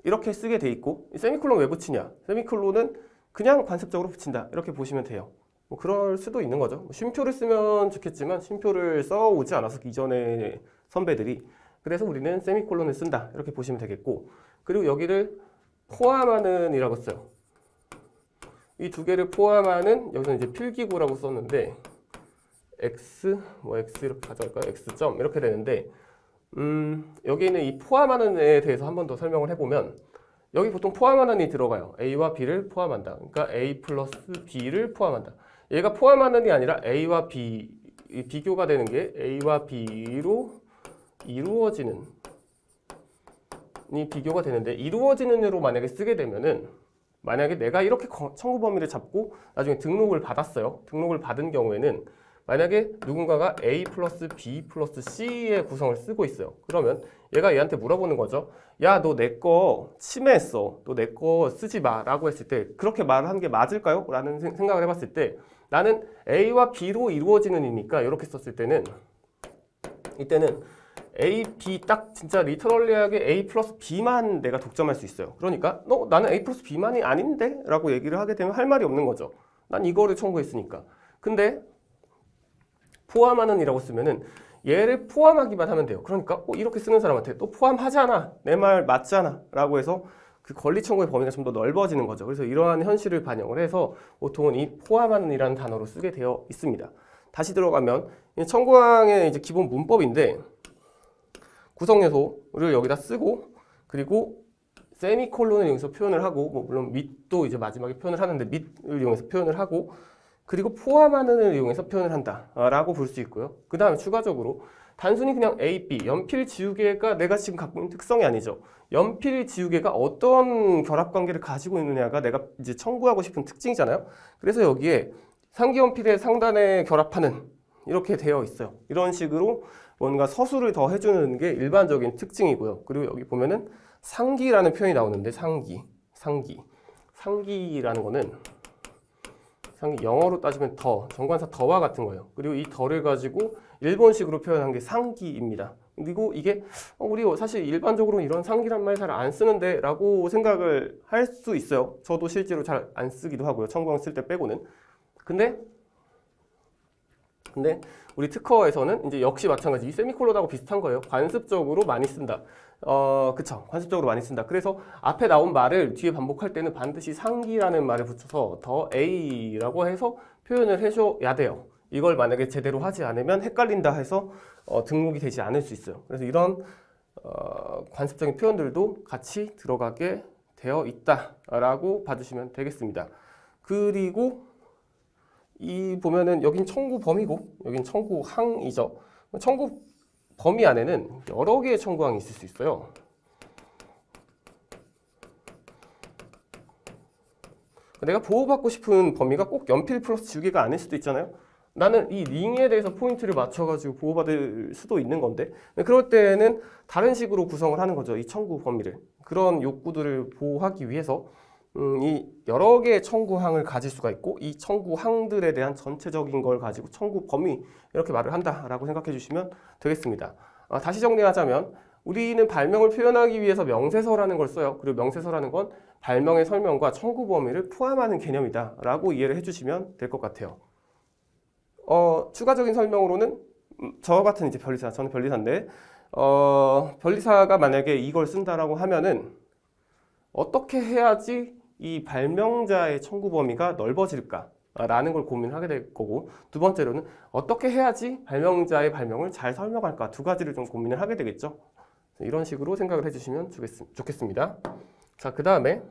Speaker 1: 이렇게 쓰게 돼 있고, 이 세미콜론 왜 붙이냐? 세미콜론은 그냥 관습적으로 붙인다. 이렇게 보시면 돼요. 뭐 그럴 수도 있는 거죠. 쉼표를 쓰면 좋겠지만 쉼표를 써오지 않아서 이전에 선배들이. 그래서 우리는 세미콜론을 쓴다. 이렇게 보시면 되겠고, 그리고 여기를 포함하는 이라고 써요. 이 두 개를 포함하는, 여기서 이제 필기구라고 썼는데 X 이렇게 가져갈까요? X점 이렇게 되는데 여기 있는 이 포함하는에 대해서 한 번 더 설명을 해보면, 여기 보통 포함하는이 들어가요. A와 B를 포함한다. 그러니까 A 플러스 B를 포함한다. 얘가 포함하는이 아니라 A와 B, 비교가 되는 게 A와 B로 이루어지는 이 비교가 되는데, 이루어지는으로 만약에 쓰게 되면은, 만약에 내가 이렇게 청구 범위를 잡고 나중에 등록을 받았어요. 등록을 받은 경우에는 만약에 누군가가 A 플러스 B 플러스 C의 구성을 쓰고 있어요. 그러면 얘가 얘한테 물어보는 거죠. 야, 너 내 거 침해했어. 너 내 거 쓰지 마. 라고 했을 때 그렇게 말한 게 맞을까요? 라는 생각을 해봤을 때, 나는 A와 B로 이루어지는 이니까 이렇게 썼을 때는, 이때는 A, B 딱 진짜 리터럴리하게 A 플러스 B만 내가 독점할 수 있어요. 그러니까 나는 A 플러스 B만이 아닌데? 라고 얘기를 하게 되면 할 말이 없는 거죠. 난 이거를 청구했으니까. 근데 포함하는 이라고 쓰면은 얘를 포함하기만 하면 돼요. 그러니까 이렇게 쓰는 사람한테 또 포함하잖아. 내 말 맞잖아. 라고 해서 그 권리 청구의 범위가 좀 더 넓어지는 거죠. 그래서 이러한 현실을 반영을 해서 보통은 이 포함하는 이라는 단어로 쓰게 되어 있습니다. 다시 들어가면 청구항의 이제 기본 문법인데, 구성 요소를 여기다 쓰고, 그리고 세미콜론을 이용해서 표현을 하고, 뭐 물론 밑도 이제 마지막에 표현을 하는데 밑을 이용해서 표현을 하고, 그리고 포함하는을 이용해서 표현을 한다라고 볼 수 있고요. 그 다음에 추가적으로 단순히 그냥 A, B, 연필 지우개가 내가 지금 갖고 있는 특성이 아니죠. 연필 지우개가 어떤 결합관계를 가지고 있느냐가 내가 이제 청구하고 싶은 특징이잖아요. 그래서 여기에 상기연필의 상단에 결합하는 이렇게 되어 있어요. 이런 식으로 뭔가 서술을 더 해주는 게 일반적인 특징이고요. 그리고 여기 보면은 상기라는 표현이 나오는데, 상기라는 거는 영어로 따지면 더, 정관사 더와 같은 거예요. 그리고 이 더를 가지고 일본식으로 표현한 게 상기입니다. 그리고 이게 우리 사실 일반적으로 이런 상기란 말 잘 안 쓰는데 라고 생각을 할 수 있어요. 저도 실제로 잘 안 쓰기도 하고요. 청구항 쓸 때 빼고는. 근데 우리 특허에서는 이제 역시 마찬가지, 이 세미콜론하고 비슷한 거예요. 관습적으로 많이 쓴다. 그쵸. 관습적으로 많이 쓴다. 그래서 앞에 나온 말을 뒤에 반복할 때는 반드시 상기라는 말을 붙여서 더 A라고 해서 표현을 해줘야 돼요. 이걸 만약에 제대로 하지 않으면 헷갈린다 해서 등록이 되지 않을 수 있어요. 그래서 이런 관습적인 표현들도 같이 들어가게 되어 있다라고 봐주시면 되겠습니다. 그리고 이 보면은 여긴 청구 범위고 여긴 청구 항이죠. 청구 범위 안에는 여러 개의 청구항이 있을 수 있어요. 내가 보호받고 싶은 범위가 꼭 연필 플러스 지우개가 아닐 수도 있잖아요. 나는 이 링에 대해서 포인트를 맞춰가지고 보호받을 수도 있는 건데, 그럴 때는 다른 식으로 구성을 하는 거죠. 이 청구 범위를. 그런 욕구들을 보호하기 위해서 이 여러 개의 청구항을 가질 수가 있고, 이 청구항들에 대한 전체적인 걸 가지고 청구 범위 이렇게 말을 한다라고 생각해 주시면 되겠습니다. 다시 정리하자면 우리는 발명을 표현하기 위해서 명세서라는 걸 써요. 그리고 명세서라는 건 발명의 설명과 청구 범위를 포함하는 개념이다 라고 이해를 해주시면 될 것 같아요. 추가적인 설명으로는 저 같은 이제 변리사, 저는 변리사인데 변리사가 만약에 이걸 쓴다라고 하면은 어떻게 해야지 이 발명자의 청구 범위가 넓어질까 라는 걸 고민하게 될 거고, 두 번째로는 어떻게 해야지 발명자의 발명을 잘 설명할까, 두 가지를 좀 고민을 하게 되겠죠. 이런 식으로 생각을 해주시면 좋겠습니다. 자, 그 다음에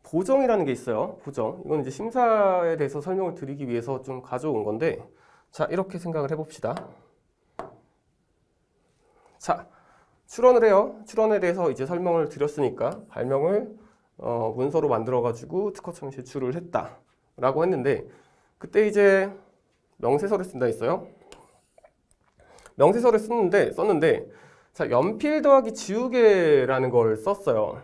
Speaker 1: 보정이라는 게 있어요. 보정. 이건 이제 심사에 대해서 설명을 드리기 위해서 좀 가져온 건데, 자, 이렇게 생각을 해봅시다. 자, 출원을 해요. 출원에 대해서 이제 설명을 드렸으니까 발명을 문서로 만들어가지고 특허청에 제출을 했다라고 했는데 그때 이제 명세서를 쓴다 했어요. 명세서를 썼는데 자, 연필 더하기 지우개라는 걸 썼어요.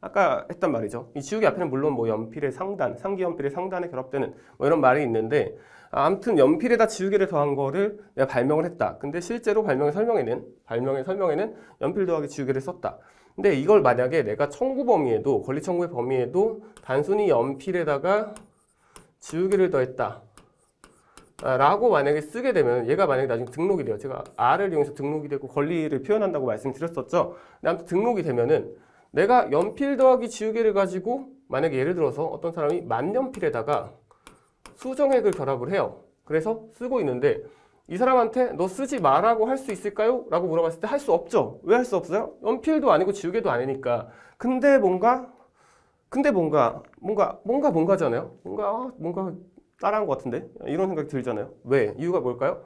Speaker 1: 아까 했단 말이죠. 이 지우개 앞에는 물론 뭐 연필의 상단, 상기 연필의 상단에 결합되는 뭐 이런 말이 있는데 아무튼 연필에다 지우개를 더한 거를 내가 발명을 했다. 근데 실제로 발명의 설명에는 연필 더하기 지우개를 썼다. 근데 이걸 만약에 내가 청구 범위에도 권리 청구의 범위에도 단순히 연필에다가 지우개를 더했다. 라고 만약에 쓰게 되면 얘가 만약에 나중에 등록이 돼요. 제가 R을 이용해서 등록이 되고 권리를 표현한다고 말씀드렸었죠. 근데 아무튼 등록이 되면은 내가 연필 더하기 지우개를 가지고 만약에 예를 들어서 어떤 사람이 만연필에다가 수정액을 결합을 해요. 그래서 쓰고 있는데 이 사람한테 너 쓰지 마라고 할 수 있을까요? 라고 물어봤을 때 할 수 없죠. 왜 할 수 없어요? 연필도 아니고 지우개도 아니니까. 근데 뭔가잖아요. 뭔가 따라한 것 같은데? 이런 생각이 들잖아요. 왜? 이유가 뭘까요?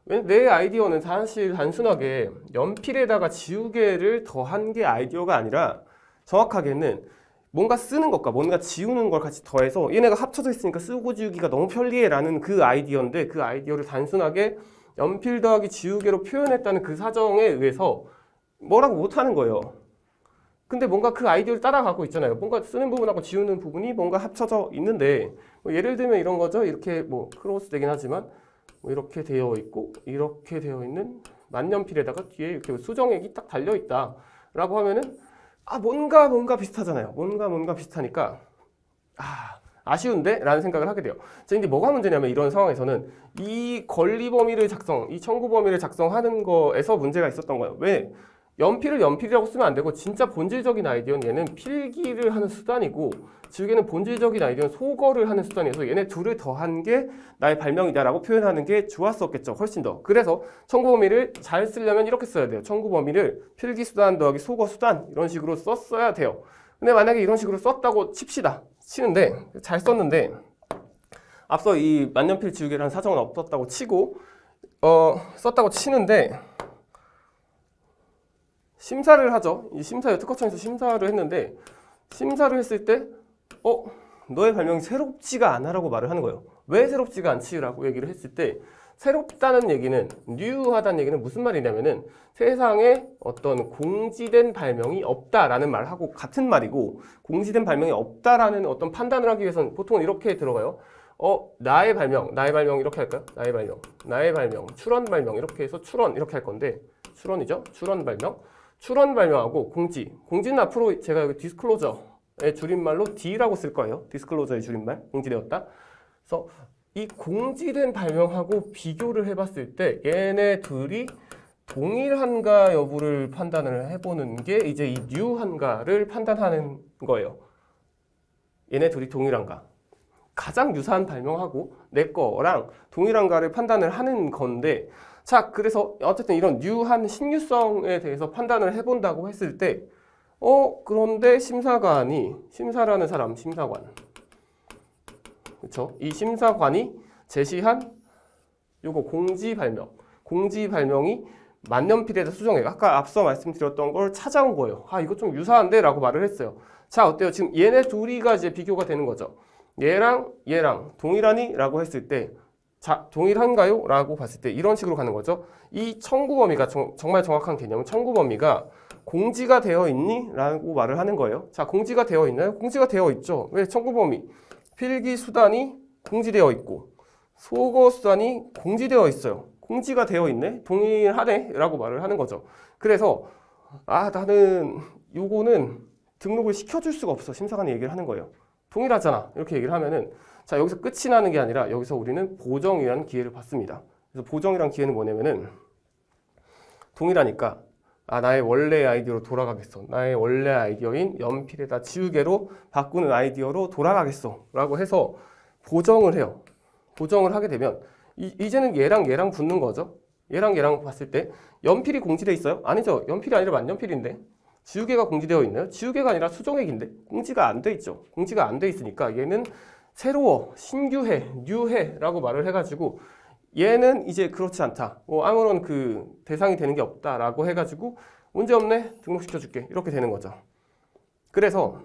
Speaker 1: 내 아이디어는 사실 단순하게 연필에다가 지우개를 더한 게 아이디어가 아니라 정확하게는 뭔가 쓰는 것과 뭔가 지우는 걸 같이 더해서 얘네가 합쳐져 있으니까 쓰고 지우기가 너무 편리해 라는 그 아이디어인데 그 아이디어를 단순하게 연필 더하기 지우개로 표현했다는 그 사정에 의해서 뭐라고 못하는 거예요. 근데 뭔가 그 아이디어를 따라가고 있잖아요. 뭔가 쓰는 부분하고 지우는 부분이 뭔가 합쳐져 있는데 뭐 예를 들면 이런 거죠. 이렇게 뭐 크로스 되긴 하지만 뭐 이렇게 되어 있고 이렇게 되어 있는 만년필에다가 뒤에 이렇게 수정액이 딱 달려 있다 라고 하면은 뭔가 비슷하잖아요. 뭔가 비슷하니까 아쉬운데? 라는 생각을 하게 돼요. 자, 근데 뭐가 문제냐면 이런 상황에서는 이 권리 범위를 이 청구 범위를 작성하는 거에서 문제가 있었던 거예요. 왜? 연필을 연필이라고 쓰면 안 되고 진짜 본질적인 아이디어는 얘는 필기를 하는 수단이고 지우개는 본질적인 아이디어는 소거를 하는 수단이어서 얘네 둘을 더한 게 나의 발명이다라고 표현하는 게 좋았었겠죠. 훨씬 더. 그래서 청구 범위를 잘 쓰려면 이렇게 써야 돼요. 청구 범위를 필기 수단 더하기 소거 수단 이런 식으로 썼어야 돼요. 근데 만약에 이런 식으로 썼다고 치는데 잘 썼는데 앞서 이 만년필 지우개라는 사정은 없었다고 치고 썼다고 치는데 심사를 하죠. 이 특허청에서 심사를 했는데 심사를 했을 때 너의 발명이 새롭지가 않아라고 말을 하는 거예요. 왜 새롭지가 않지라고 얘기를 했을 때 새롭다는 얘기는 뉴하다는 얘기는 무슨 말이냐면은 세상에 어떤 공지된 발명이 없다라는 말하고 같은 말이고 공지된 발명이 없다라는 어떤 판단을 하기 위해서는 보통은 이렇게 들어가요. 나의 발명 이렇게 할까요? 나의 발명, 출원 발명 이렇게 해서 출원 이렇게 할 건데 출원이죠? 출원 발명하고 공지는 앞으로 제가 여기 디스클로저의 줄임말로 D라고 쓸 거예요. 디스클로저의 줄임말, 공지되었다. 그래서 이 공지된 발명하고 비교를 해봤을 때 얘네 둘이 동일한가 여부를 판단을 해보는 게 이제 이 뉴한가를 판단하는 거예요. 얘네 둘이 동일한가. 가장 유사한 발명하고 내 거랑 동일한가를 판단을 하는 건데 자, 그래서 어쨌든 이런 뉴한 신유성에 대해서 판단을 해본다고 했을 때 그런데 심사라는 사람, 심사관. 그쵸? 이 심사관이 제시한 요거 공지 발명이 만년필에다 수정액. 아까 앞서 말씀드렸던 걸 찾아온 거예요. 이거 좀 유사한데? 라고 말을 했어요. 자, 어때요? 지금 얘네 둘이가 이제 비교가 되는 거죠. 얘랑 동일하니? 라고 했을 때 자, 동일한가요? 라고 봤을 때 이런 식으로 가는 거죠. 이 청구 범위가 정말 정확한 개념은 청구 범위가 공지가 되어 있니? 라고 말을 하는 거예요. 자, 공지가 되어 있나요? 공지가 되어 있죠. 왜? 청구 범위. 필기 수단이 공지되어 있고 소거 수단이 공지되어 있어요. 공지가 되어 있네? 동일하네? 라고 말을 하는 거죠. 그래서 나는 요거는 등록을 시켜줄 수가 없어. 심사관이 얘기를 하는 거예요. 동일하잖아. 이렇게 얘기를 하면은 자, 여기서 끝이 나는 게 아니라 여기서 우리는 보정이라는 기회를 받습니다. 그래서 보정이라는 기회는 뭐냐면은 동일하니까 나의 원래 아이디어로 돌아가겠어. 나의 원래 아이디어인 연필에다 지우개로 바꾸는 아이디어로 돌아가겠어. 라고 해서 보정을 해요. 보정을 하게 되면 이제는 얘랑 붙는 거죠. 얘랑 봤을 때 연필이 공지되어 있어요? 아니죠. 연필이 아니라 만연필인데 지우개가 공지되어 있나요? 지우개가 아니라 수정액인데 공지가 안 돼 있죠. 공지가 안 돼 있으니까 얘는 새로워, 신규해, 뉴해라고 말을 해가지고 얘는 이제 그렇지 않다. 아무런 그 대상이 되는 게 없다라고 해가지고 문제 없네, 등록시켜줄게 이렇게 되는 거죠. 그래서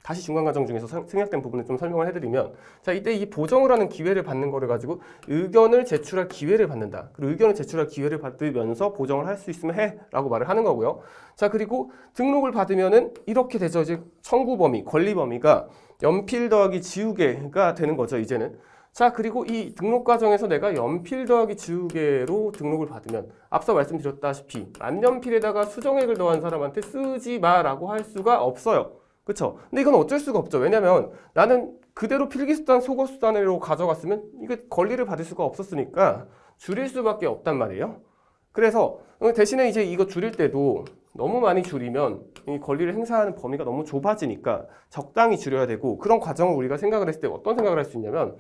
Speaker 1: 다시 중간과정 중에서 생략된 부분을 좀 설명을 해드리면, 자, 이때 이 보정을 하는 기회를 받는 거를 가지고 의견을 제출할 기회를 받는다. 그리고 의견을 제출할 기회를 받으면서 보정을 할 수 있으면 해 라고 말을 하는 거고요. 자, 그리고 등록을 받으면은 이렇게 되죠. 이제 청구 범위, 권리 범위가 연필 더하기 지우개가 되는 거죠, 이제는. 자, 그리고 이 등록 과정에서 내가 연필 더하기 지우개로 등록을 받으면 앞서 말씀드렸다시피 만년필에다가 수정액을 더한 사람한테 쓰지 마라고 할 수가 없어요. 그쵸? 근데 이건 어쩔 수가 없죠. 왜냐면 나는 그대로 필기수단, 속어수단으로 가져갔으면 이게 권리를 받을 수가 없었으니까 줄일 수밖에 없단 말이에요. 그래서 대신에 이제 이거 줄일 때도 너무 많이 줄이면 이 권리를 행사하는 범위가 너무 좁아지니까 적당히 줄여야 되고, 그런 과정을 우리가 생각을 했을 때 어떤 생각을 할 수 있냐면,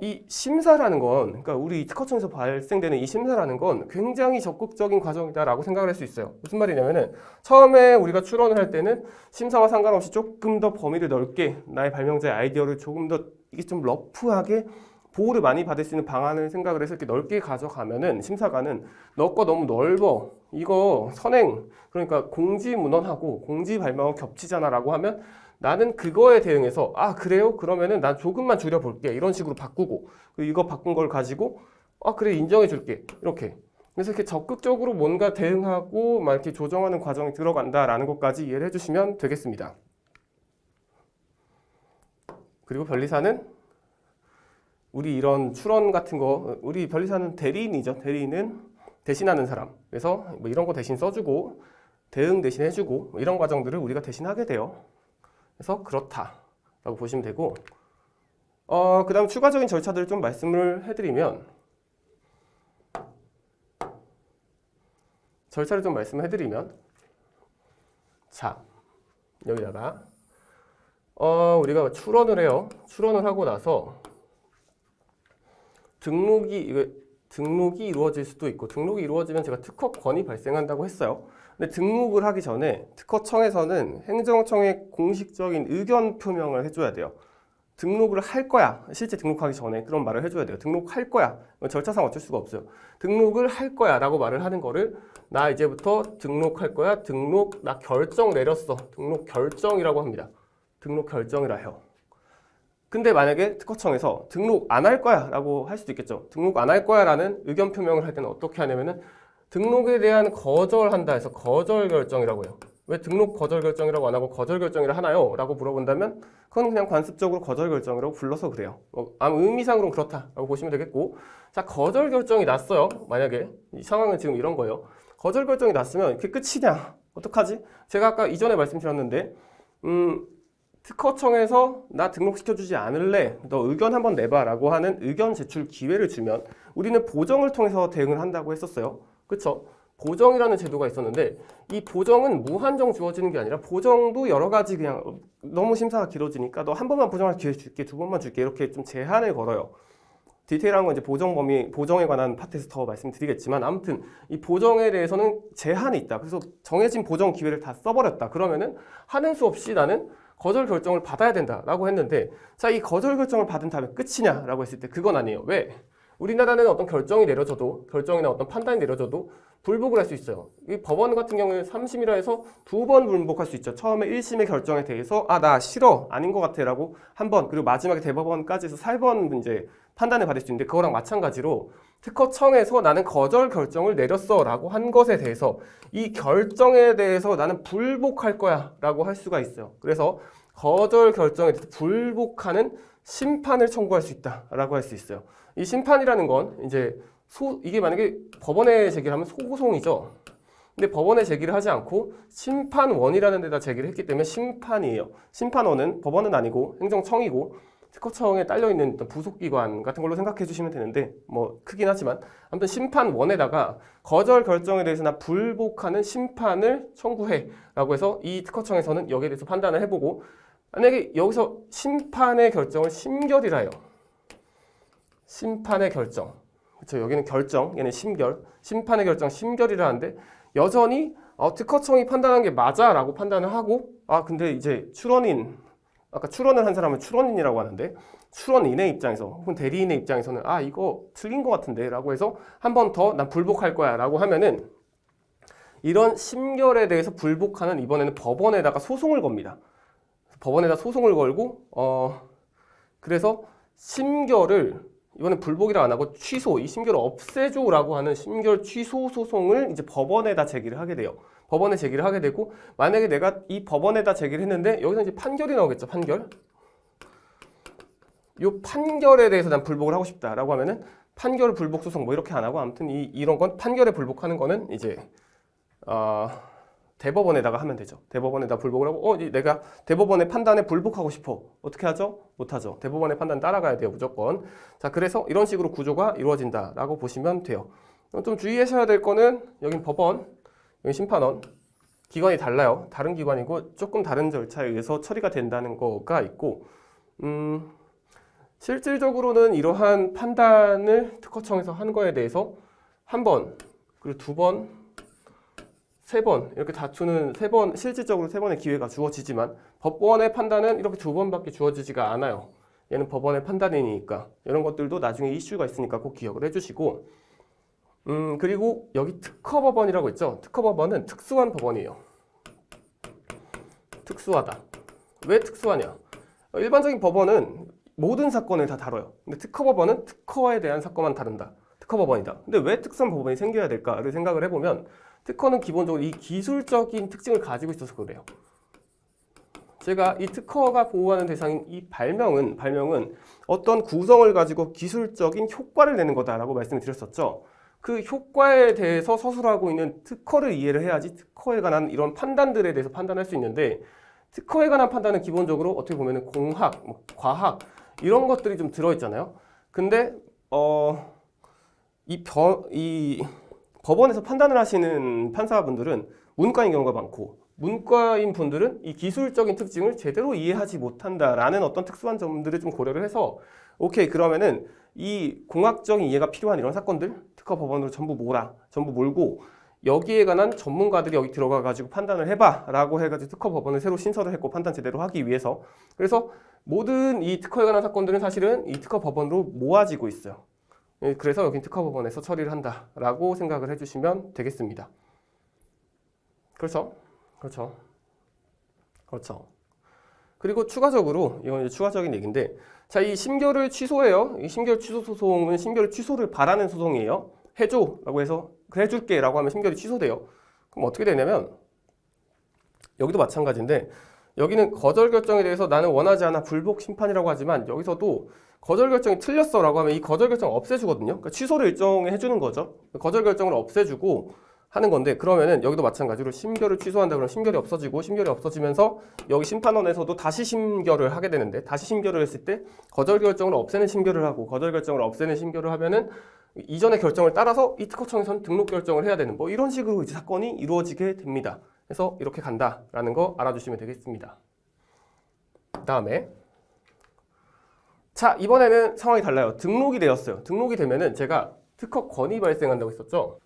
Speaker 1: 이 심사라는 건, 그러니까 우리 특허청에서 발생되는 이 심사라는 건 굉장히 적극적인 과정이다라고 생각을 할 수 있어요. 무슨 말이냐면은 처음에 우리가 출원을 할 때는 심사와 상관없이 조금 더 범위를 넓게 나의 발명자의 아이디어를 조금 더 이게 좀 러프하게 보호를 많이 받을 수 있는 방안을 생각을 해서 이렇게 넓게 가져가면은 심사관은 너 거 너무 넓어. 이거 선행, 그러니까 공지 문헌하고 공지 발명하고 겹치잖아라고 하면 나는 그거에 대응해서 아 그래요? 그러면은 난 조금만 줄여볼게 이런 식으로 바꾸고, 그리고 이거 바꾼 걸 가지고 아 그래 인정해줄게 이렇게. 그래서 이렇게 적극적으로 뭔가 대응하고 막 이렇게 조정하는 과정이 들어간다라는 것까지 이해를 해주시면 되겠습니다. 그리고 변리사는 우리 이런 출원 같은 거, 우리 변리사는 대리인이죠. 대리인은 대신하는 사람. 그래서 뭐 이런 거 대신 써주고 대응 대신 해주고 뭐 이런 과정들을 우리가 대신 하게 돼요. 그래서 그렇다라고 보시면 되고, 그 다음 추가적인 절차들을 좀 말씀을 해드리면, 자, 여기다가 우리가 출원을 해요. 출원을 하고 나서 등록이 이루어질 수도 있고, 등록이 이루어지면 제가 특허권이 발생한다고 했어요. 근데 등록을 하기 전에 특허청에서는 행정청에 공식적인 의견 표명을 해줘야 돼요. 등록을 할 거야. 실제 등록하기 전에 그런 말을 해줘야 돼요. 등록할 거야. 절차상 어쩔 수가 없어요. 등록을 할 거야 라고 말을 하는 거를 나 이제부터 등록할 거야. 나 결정 내렸어. 등록 결정이라고 합니다. 등록 결정이라 해요. 근데 만약에 특허청에서 등록 안 할 거야 라고 할 수도 있겠죠. 등록 안 할 거야 라는 의견 표명을 할 때는 어떻게 하냐면은 등록에 대한 거절한다 해서 거절 결정이라고 해요. 왜 등록 거절 결정이라고 안 하고 거절 결정이라 하나요? 라고 물어본다면 그건 그냥 관습적으로 거절 결정이라고 불러서 그래요. 아무 의미상으로는 그렇다라고 보시면 되겠고, 자 거절 결정이 났어요. 만약에 이 상황은 지금 이런 거예요. 거절 결정이 났으면 그게 끝이냐? 어떡하지? 제가 아까 이전에 말씀드렸는데 특허청에서 나 등록시켜주지 않을래? 너 의견 한번 내봐 라고 하는 의견 제출 기회를 주면 우리는 보정을 통해서 대응을 한다고 했었어요. 그쵸? 보정이라는 제도가 있었는데 이 보정은 무한정 주어지는 게 아니라 보정도 여러 가지 그냥 너무 심사가 길어지니까 너 한 번만 보정할 기회 줄게, 두 번만 줄게 이렇게 좀 제한을 걸어요. 디테일한 건 이제 보정 범위, 보정에 관한 파트에서 더 말씀드리겠지만 아무튼 이 보정에 대해서는 제한이 있다. 그래서 정해진 보정 기회를 다 써버렸다. 그러면은 하는 수 없이 나는 거절 결정을 받아야 된다라고 했는데, 자, 이 거절 결정을 받은 다음에 끝이냐라고 했을 때 그건 아니에요. 왜? 우리나라는 어떤 결정이 내려져도, 결정이나 어떤 판단이 내려져도 불복을 할 수 있어요. 이 법원 같은 경우에 3심이라 해서 2번 불복할 수 있죠. 처음에 1심의 결정에 대해서 나 싫어, 아닌 것 같아 라고 한 번, 그리고 마지막에 대법원까지 해서 4번 이제 판단을 받을 수 있는데, 그거랑 마찬가지로 특허청에서 나는 거절 결정을 내렸어 라고 한 것에 대해서 이 결정에 대해서 나는 불복할 거야 라고 할 수가 있어요. 그래서 거절 결정에 대해서 불복하는 심판을 청구할 수 있다 라고 할 수 있어요. 이 심판이라는 건 이제 이게 만약에 법원에 제기를 하면 소고송이죠. 근데 법원에 제기를 하지 않고 심판원이라는 데다 제기를 했기 때문에 심판이에요. 심판원은 법원은 아니고 행정청이고 특허청에 딸려있는 부속기관 같은 걸로 생각해 주시면 되는데 뭐 크긴 하지만 아무튼 심판원에다가 거절 결정에 대해서 나 불복하는 심판을 청구해 라고 해서 이 특허청에서는 여기에 대해서 판단을 해보고, 만약에 여기서 심판의 결정을 심결이라 해요. 심판의 결정. 그렇죠. 여기는 결정, 얘는 심결. 심판의 결정 심결이라 하는데 여전히 특허청이 판단한 게 맞아 라고 판단을 하고, 근데 이제 출원인, 아까 출원을 한 사람은 출원인이라고 하는데 출원인의 입장에서 혹은 대리인의 입장에서는 이거 틀린 것 같은데 라고 해서 한 번 더 난 불복할 거야 라고 하면은 이런 심결에 대해서 불복하는, 이번에는 법원에다가 소송을 겁니다. 법원에다 소송을 걸고 그래서 심결을 이번엔 불복이라 안 하고 취소, 이 심결을 없애줘라고 하는 심결 취소 소송을 이제 법원에다 제기를 하게 돼요. 법원에 제기를 하게 되고 만약에 내가 이 법원에다 제기를 했는데 여기서 이제 판결이 나오겠죠. 판결. 이 판결에 대해서 난 불복을 하고 싶다라고 하면은 판결 불복 소송 뭐 이렇게 안 하고 아무튼 이런 건 판결에 불복하는 거는 이제 대법원에다가 하면 되죠. 대법원에다 불복을 하고 내가 대법원의 판단에 불복하고 싶어. 어떻게 하죠? 못하죠. 대법원의 판단 따라가야 돼요. 무조건. 자, 그래서 이런 식으로 구조가 이루어진다라고 보시면 돼요. 좀 주의하셔야 될 거는 여긴 법원, 여기 심판원. 기관이 달라요. 다른 기관이고 조금 다른 절차에 의해서 처리가 된다는 거가 있고 실질적으로는 이러한 판단을 특허청에서 한 거에 대해서 한 번, 그리고 두 번, 세 번 이렇게 다투는 실질적으로 세 번의 기회가 주어지지만 법원의 판단은 이렇게 두 번밖에 주어지지가 않아요. 얘는 법원의 판단이니까 이런 것들도 나중에 이슈가 있으니까 꼭 기억을 해주시고 그리고 여기 특허법원이라고 있죠. 특허법원은 특수한 법원이에요. 특수하다. 왜 특수하냐? 일반적인 법원은 모든 사건을 다 다뤄요. 근데 특허법원은 특허에 대한 사건만 다룬다. 특허법원이다. 근데 왜 특수한 법원이 생겨야 될까를 생각을 해보면 특허는 기본적으로 이 기술적인 특징을 가지고 있어서 그래요. 제가 이 특허가 보호하는 대상인 이 발명은 어떤 구성을 가지고 기술적인 효과를 내는 거다라고 말씀을 드렸었죠. 그 효과에 대해서 서술하고 있는 특허를 이해를 해야지 특허에 관한 이런 판단들에 대해서 판단할 수 있는데 특허에 관한 판단은 기본적으로 어떻게 보면 공학, 과학 이런 것들이 좀 들어있잖아요. 근데 이 법원에서 판단을 하시는 판사분들은 문과인 경우가 많고 문과인 분들은 이 기술적인 특징을 제대로 이해하지 못한다라는 어떤 특수한 점들을 좀 고려를 해서 오케이 그러면은 이 공학적인 이해가 필요한 이런 사건들 특허 법원으로 전부 몰고 여기에 관한 전문가들이 여기 들어가 가지고 판단을 해봐 라고 해가지고 특허 법원을 새로 신설을 했고 판단 제대로 하기 위해서 그래서 모든 이 특허에 관한 사건들은 사실은 이 특허 법원으로 모아지고 있어요. 그래서 여긴 특허 법원에서 처리를 한다라고 생각을 해주시면 되겠습니다. 그렇죠? 그리고 추가적으로 이건 이제 추가적인 얘기인데 자, 이 심결을 취소해요. 이 심결 취소 소송은 심결 취소를 바라는 소송이에요. 해줘라고 해서 해줄게라고 하면 심결이 취소돼요. 그럼 어떻게 되냐면 여기도 마찬가지인데 여기는 거절 결정에 대해서 나는 원하지 않아 불복 심판이라고 하지만 여기서도 거절 결정이 틀렸어 라고 하면 이 거절 결정을 없애주거든요. 그러니까 취소를 일종의 해주는 거죠. 거절 결정을 없애주고 하는 건데 그러면은 여기도 마찬가지로 심결을 취소한다 그러면 심결이 없어지고 심결이 없어지면서 여기 심판원에서도 다시 심결을 하게 되는데 다시 심결을 했을 때 거절 결정을 없애는 심결을 하고 거절 결정을 없애는 심결을 하면은 이전의 결정을 따라서 이 특허청에서는 등록 결정을 해야 되는 뭐 이런 식으로 이제 사건이 이루어지게 됩니다. 그래서 이렇게 간다라는 거 알아주시면 되겠습니다. 다음에 자 이번에는 상황이 달라요. 등록이 되었어요. 등록이 되면은 제가 특허권이 발생한다고 했었죠.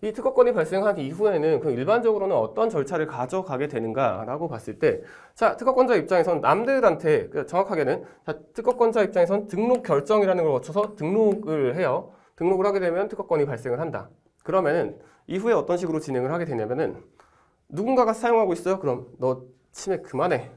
Speaker 1: 이 특허권이 발생한 이후에는 그 일반적으로는 어떤 절차를 가져가게 되는가라고 봤을 때 자 특허권자 입장에선 남들한테 정확하게는 자, 특허권자 입장에선 등록 결정이라는 걸 거쳐서 등록을 해요. 등록을 하게 되면 특허권이 발생을 한다. 그러면은 이후에 어떤 식으로 진행을 하게 되냐면은 누군가가 사용하고 있어요. 그럼 너 침해 그만해.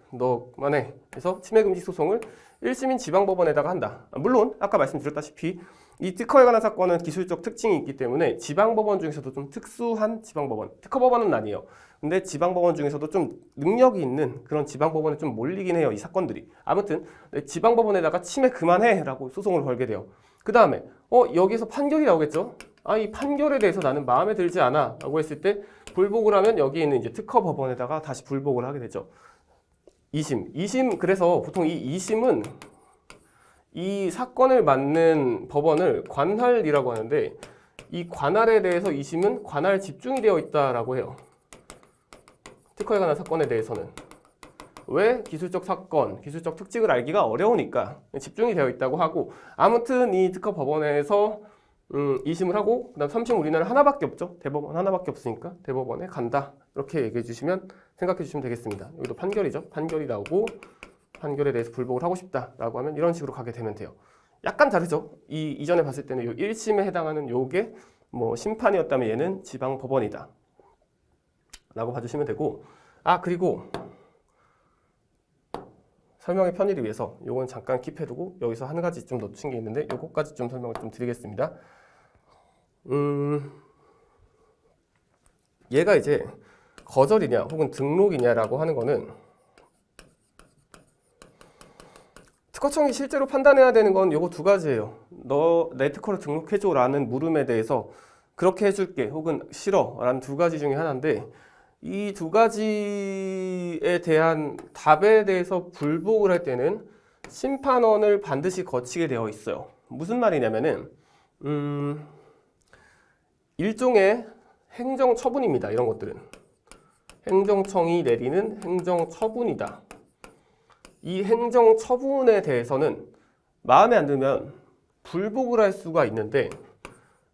Speaker 1: 그래서 침해금지 소송을 1심인 지방법원에다가 한다. 물론 아까 말씀드렸다시피 이 특허에 관한 사건은 기술적 특징이 있기 때문에 지방법원 중에서도 좀 특수한 지방법원, 특허법원은 아니에요. 근데 지방법원 중에서도 좀 능력이 있는 그런 지방법원에 좀 몰리긴 해요. 이 사건들이. 아무튼 지방법원에다가 침해 그만해 라고 소송을 걸게 돼요. 그 다음에 여기서 판결이 나오겠죠. 이 판결에 대해서 나는 마음에 들지 않아 라고 했을 때 불복을 하면 여기 있는 이제 특허법원에다가 다시 불복을 하게 되죠. 2심. 그래서 보통 이 2심은 이 사건을 맡는 법원을 관할이라고 하는데 이 관할에 대해서 2심은 관할 집중이 되어 있다라고 해요. 특허에 관한 사건에 대해서는. 왜? 기술적 사건, 기술적 특징을 알기가 어려우니까 집중이 되어 있다고 하고 아무튼 이 특허 법원에서 2심을 하고 그다음 3심 우리나라 하나밖에 없죠. 대법원 하나밖에 없으니까 대법원에 간다. 이렇게 얘기해 주시면 생각해 주시면 되겠습니다. 여기도 판결이죠. 판결이 나오고 판결에 대해서 불복을 하고 싶다라고 하면 이런 식으로 가게 되면 돼요. 약간 다르죠. 이전에 봤을 때는 요 1심에 해당하는 요게 뭐 심판이었다면 얘는 지방법원이다. 라고 봐주시면 되고 그리고 설명의 편의를 위해서 요건 잠깐 킵해두고 여기서 한 가지 좀 놓친 게 있는데 요거까지 좀 설명을 좀 드리겠습니다. 얘가 이제 거절이냐 혹은 등록이냐라고 하는 거는 특허청이 실제로 판단해야 되는 건 요거 두 가지예요. 너 내 특허를 등록해줘 라는 물음에 대해서 그렇게 해줄게 혹은 싫어 라는 두 가지 중에 하나인데, 이 두 가지에 대한 답에 대해서 불복을 할 때는 심판원을 반드시 거치게 되어 있어요. 무슨 말이냐면은 일종의 행정처분입니다. 이런 것들은 행정청이 내리는 행정처분이다. 이 행정처분에 대해서는 마음에 안 들면 불복을 할 수가 있는데,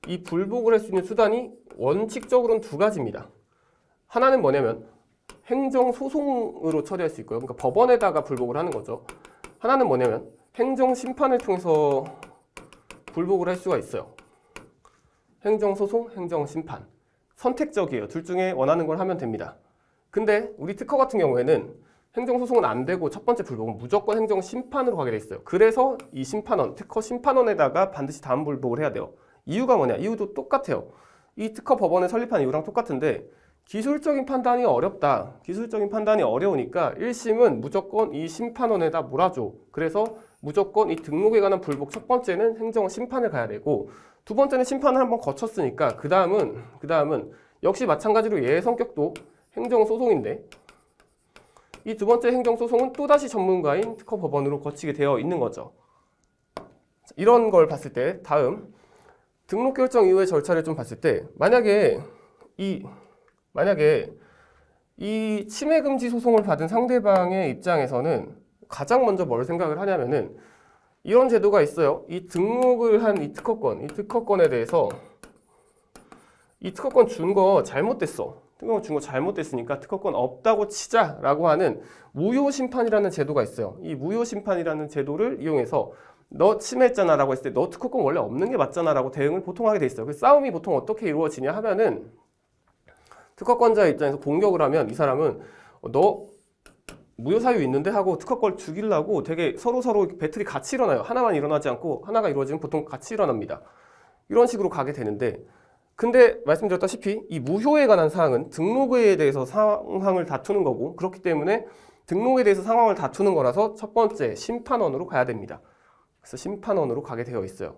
Speaker 1: 이 불복을 할 수 있는 수단이 원칙적으로는 두 가지입니다. 하나는 뭐냐면 행정소송으로 처리할 수 있고요. 그러니까 법원에다가 불복을 하는 거죠. 하나는 뭐냐면 행정심판을 통해서 불복을 할 수가 있어요. 행정소송, 행정심판. 선택적이에요. 둘 중에 원하는 걸 하면 됩니다. 근데 우리 특허 같은 경우에는 행정소송은 안 되고 첫 번째 불복은 무조건 행정심판으로 가게 돼 있어요. 그래서 이 심판원, 특허 심판원에다가 반드시 다음 불복을 해야 돼요. 이유가 뭐냐? 이유도 똑같아요. 이 특허 법원을 설립한 이유랑 똑같은데, 기술적인 판단이 어렵다. 기술적인 판단이 어려우니까 1심은 무조건 이 심판원에다 몰아줘. 그래서 무조건 이 등록에 관한 불복 첫 번째는 행정심판을 가야 되고, 두 번째는 심판을 한번 거쳤으니까 그 다음은 역시 마찬가지로 얘의 성격도 행정소송인데, 이 두 번째 행정소송은 또다시 전문가인 특허법원으로 거치게 되어 있는 거죠. 이런 걸 봤을 때 다음 등록 결정 이후의 절차를 좀 봤을 때, 만약에 이 침해 금지 소송을 받은 상대방의 입장에서는 가장 먼저 뭘 생각을 하냐면은 이런 제도가 있어요. 이 등록을 한 이 특허권에 대해서 이 특허권 준 거 잘못됐어. 특허권 준 거 잘못됐으니까 특허권 없다고 치자라고 하는 무효심판이라는 제도가 있어요. 이 무효심판이라는 제도를 이용해서 너 침해했잖아 라고 했을 때 너 특허권 원래 없는 게 맞잖아 라고 대응을 보통 하게 돼 있어요. 그 싸움이 보통 어떻게 이루어지냐 하면은, 특허권자의 입장에서 공격을 하면 이 사람은 너 무효 사유 있는데 하고 특허권을 죽이려고 되게 서로 배틀이 같이 일어나요. 하나만 일어나지 않고 하나가 이루어지면 보통 같이 일어납니다. 이런 식으로 가게 되는데, 근데 말씀드렸다시피 이 무효에 관한 사항은 등록에 대해서 상황을 다투는 거고, 그렇기 때문에 등록에 대해서 상황을 다투는 거라서 첫 번째 심판원으로 가야 됩니다. 그래서 심판원으로 가게 되어 있어요.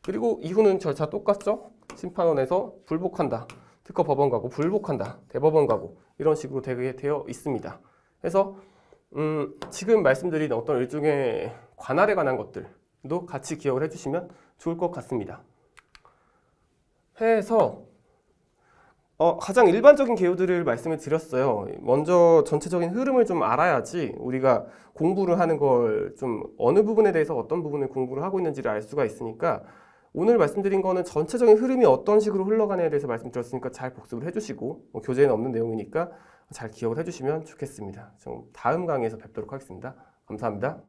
Speaker 1: 그리고 이후는 절차 똑같죠? 심판원에서 불복한다. 특허 법원 가고 불복한다. 대법원 가고 이런 식으로 되게 되어 있습니다. 그래서 지금 말씀드린 어떤 일종의 관할에 관한 것들도 같이 기억을 해주시면 좋을 것 같습니다. 해서 가장 일반적인 개요들을 말씀을 드렸어요. 먼저 전체적인 흐름을 좀 알아야지 우리가 공부를 하는 걸 좀 어느 부분에 대해서 어떤 부분을 공부를 하고 있는지를 알 수가 있으니까, 오늘 말씀드린 거는 전체적인 흐름이 어떤 식으로 흘러가냐에 대해서 말씀드렸으니까 잘 복습을 해주시고, 교재에는 없는 내용이니까 잘 기억을 해주시면 좋겠습니다. 다음 강의에서 뵙도록 하겠습니다. 감사합니다.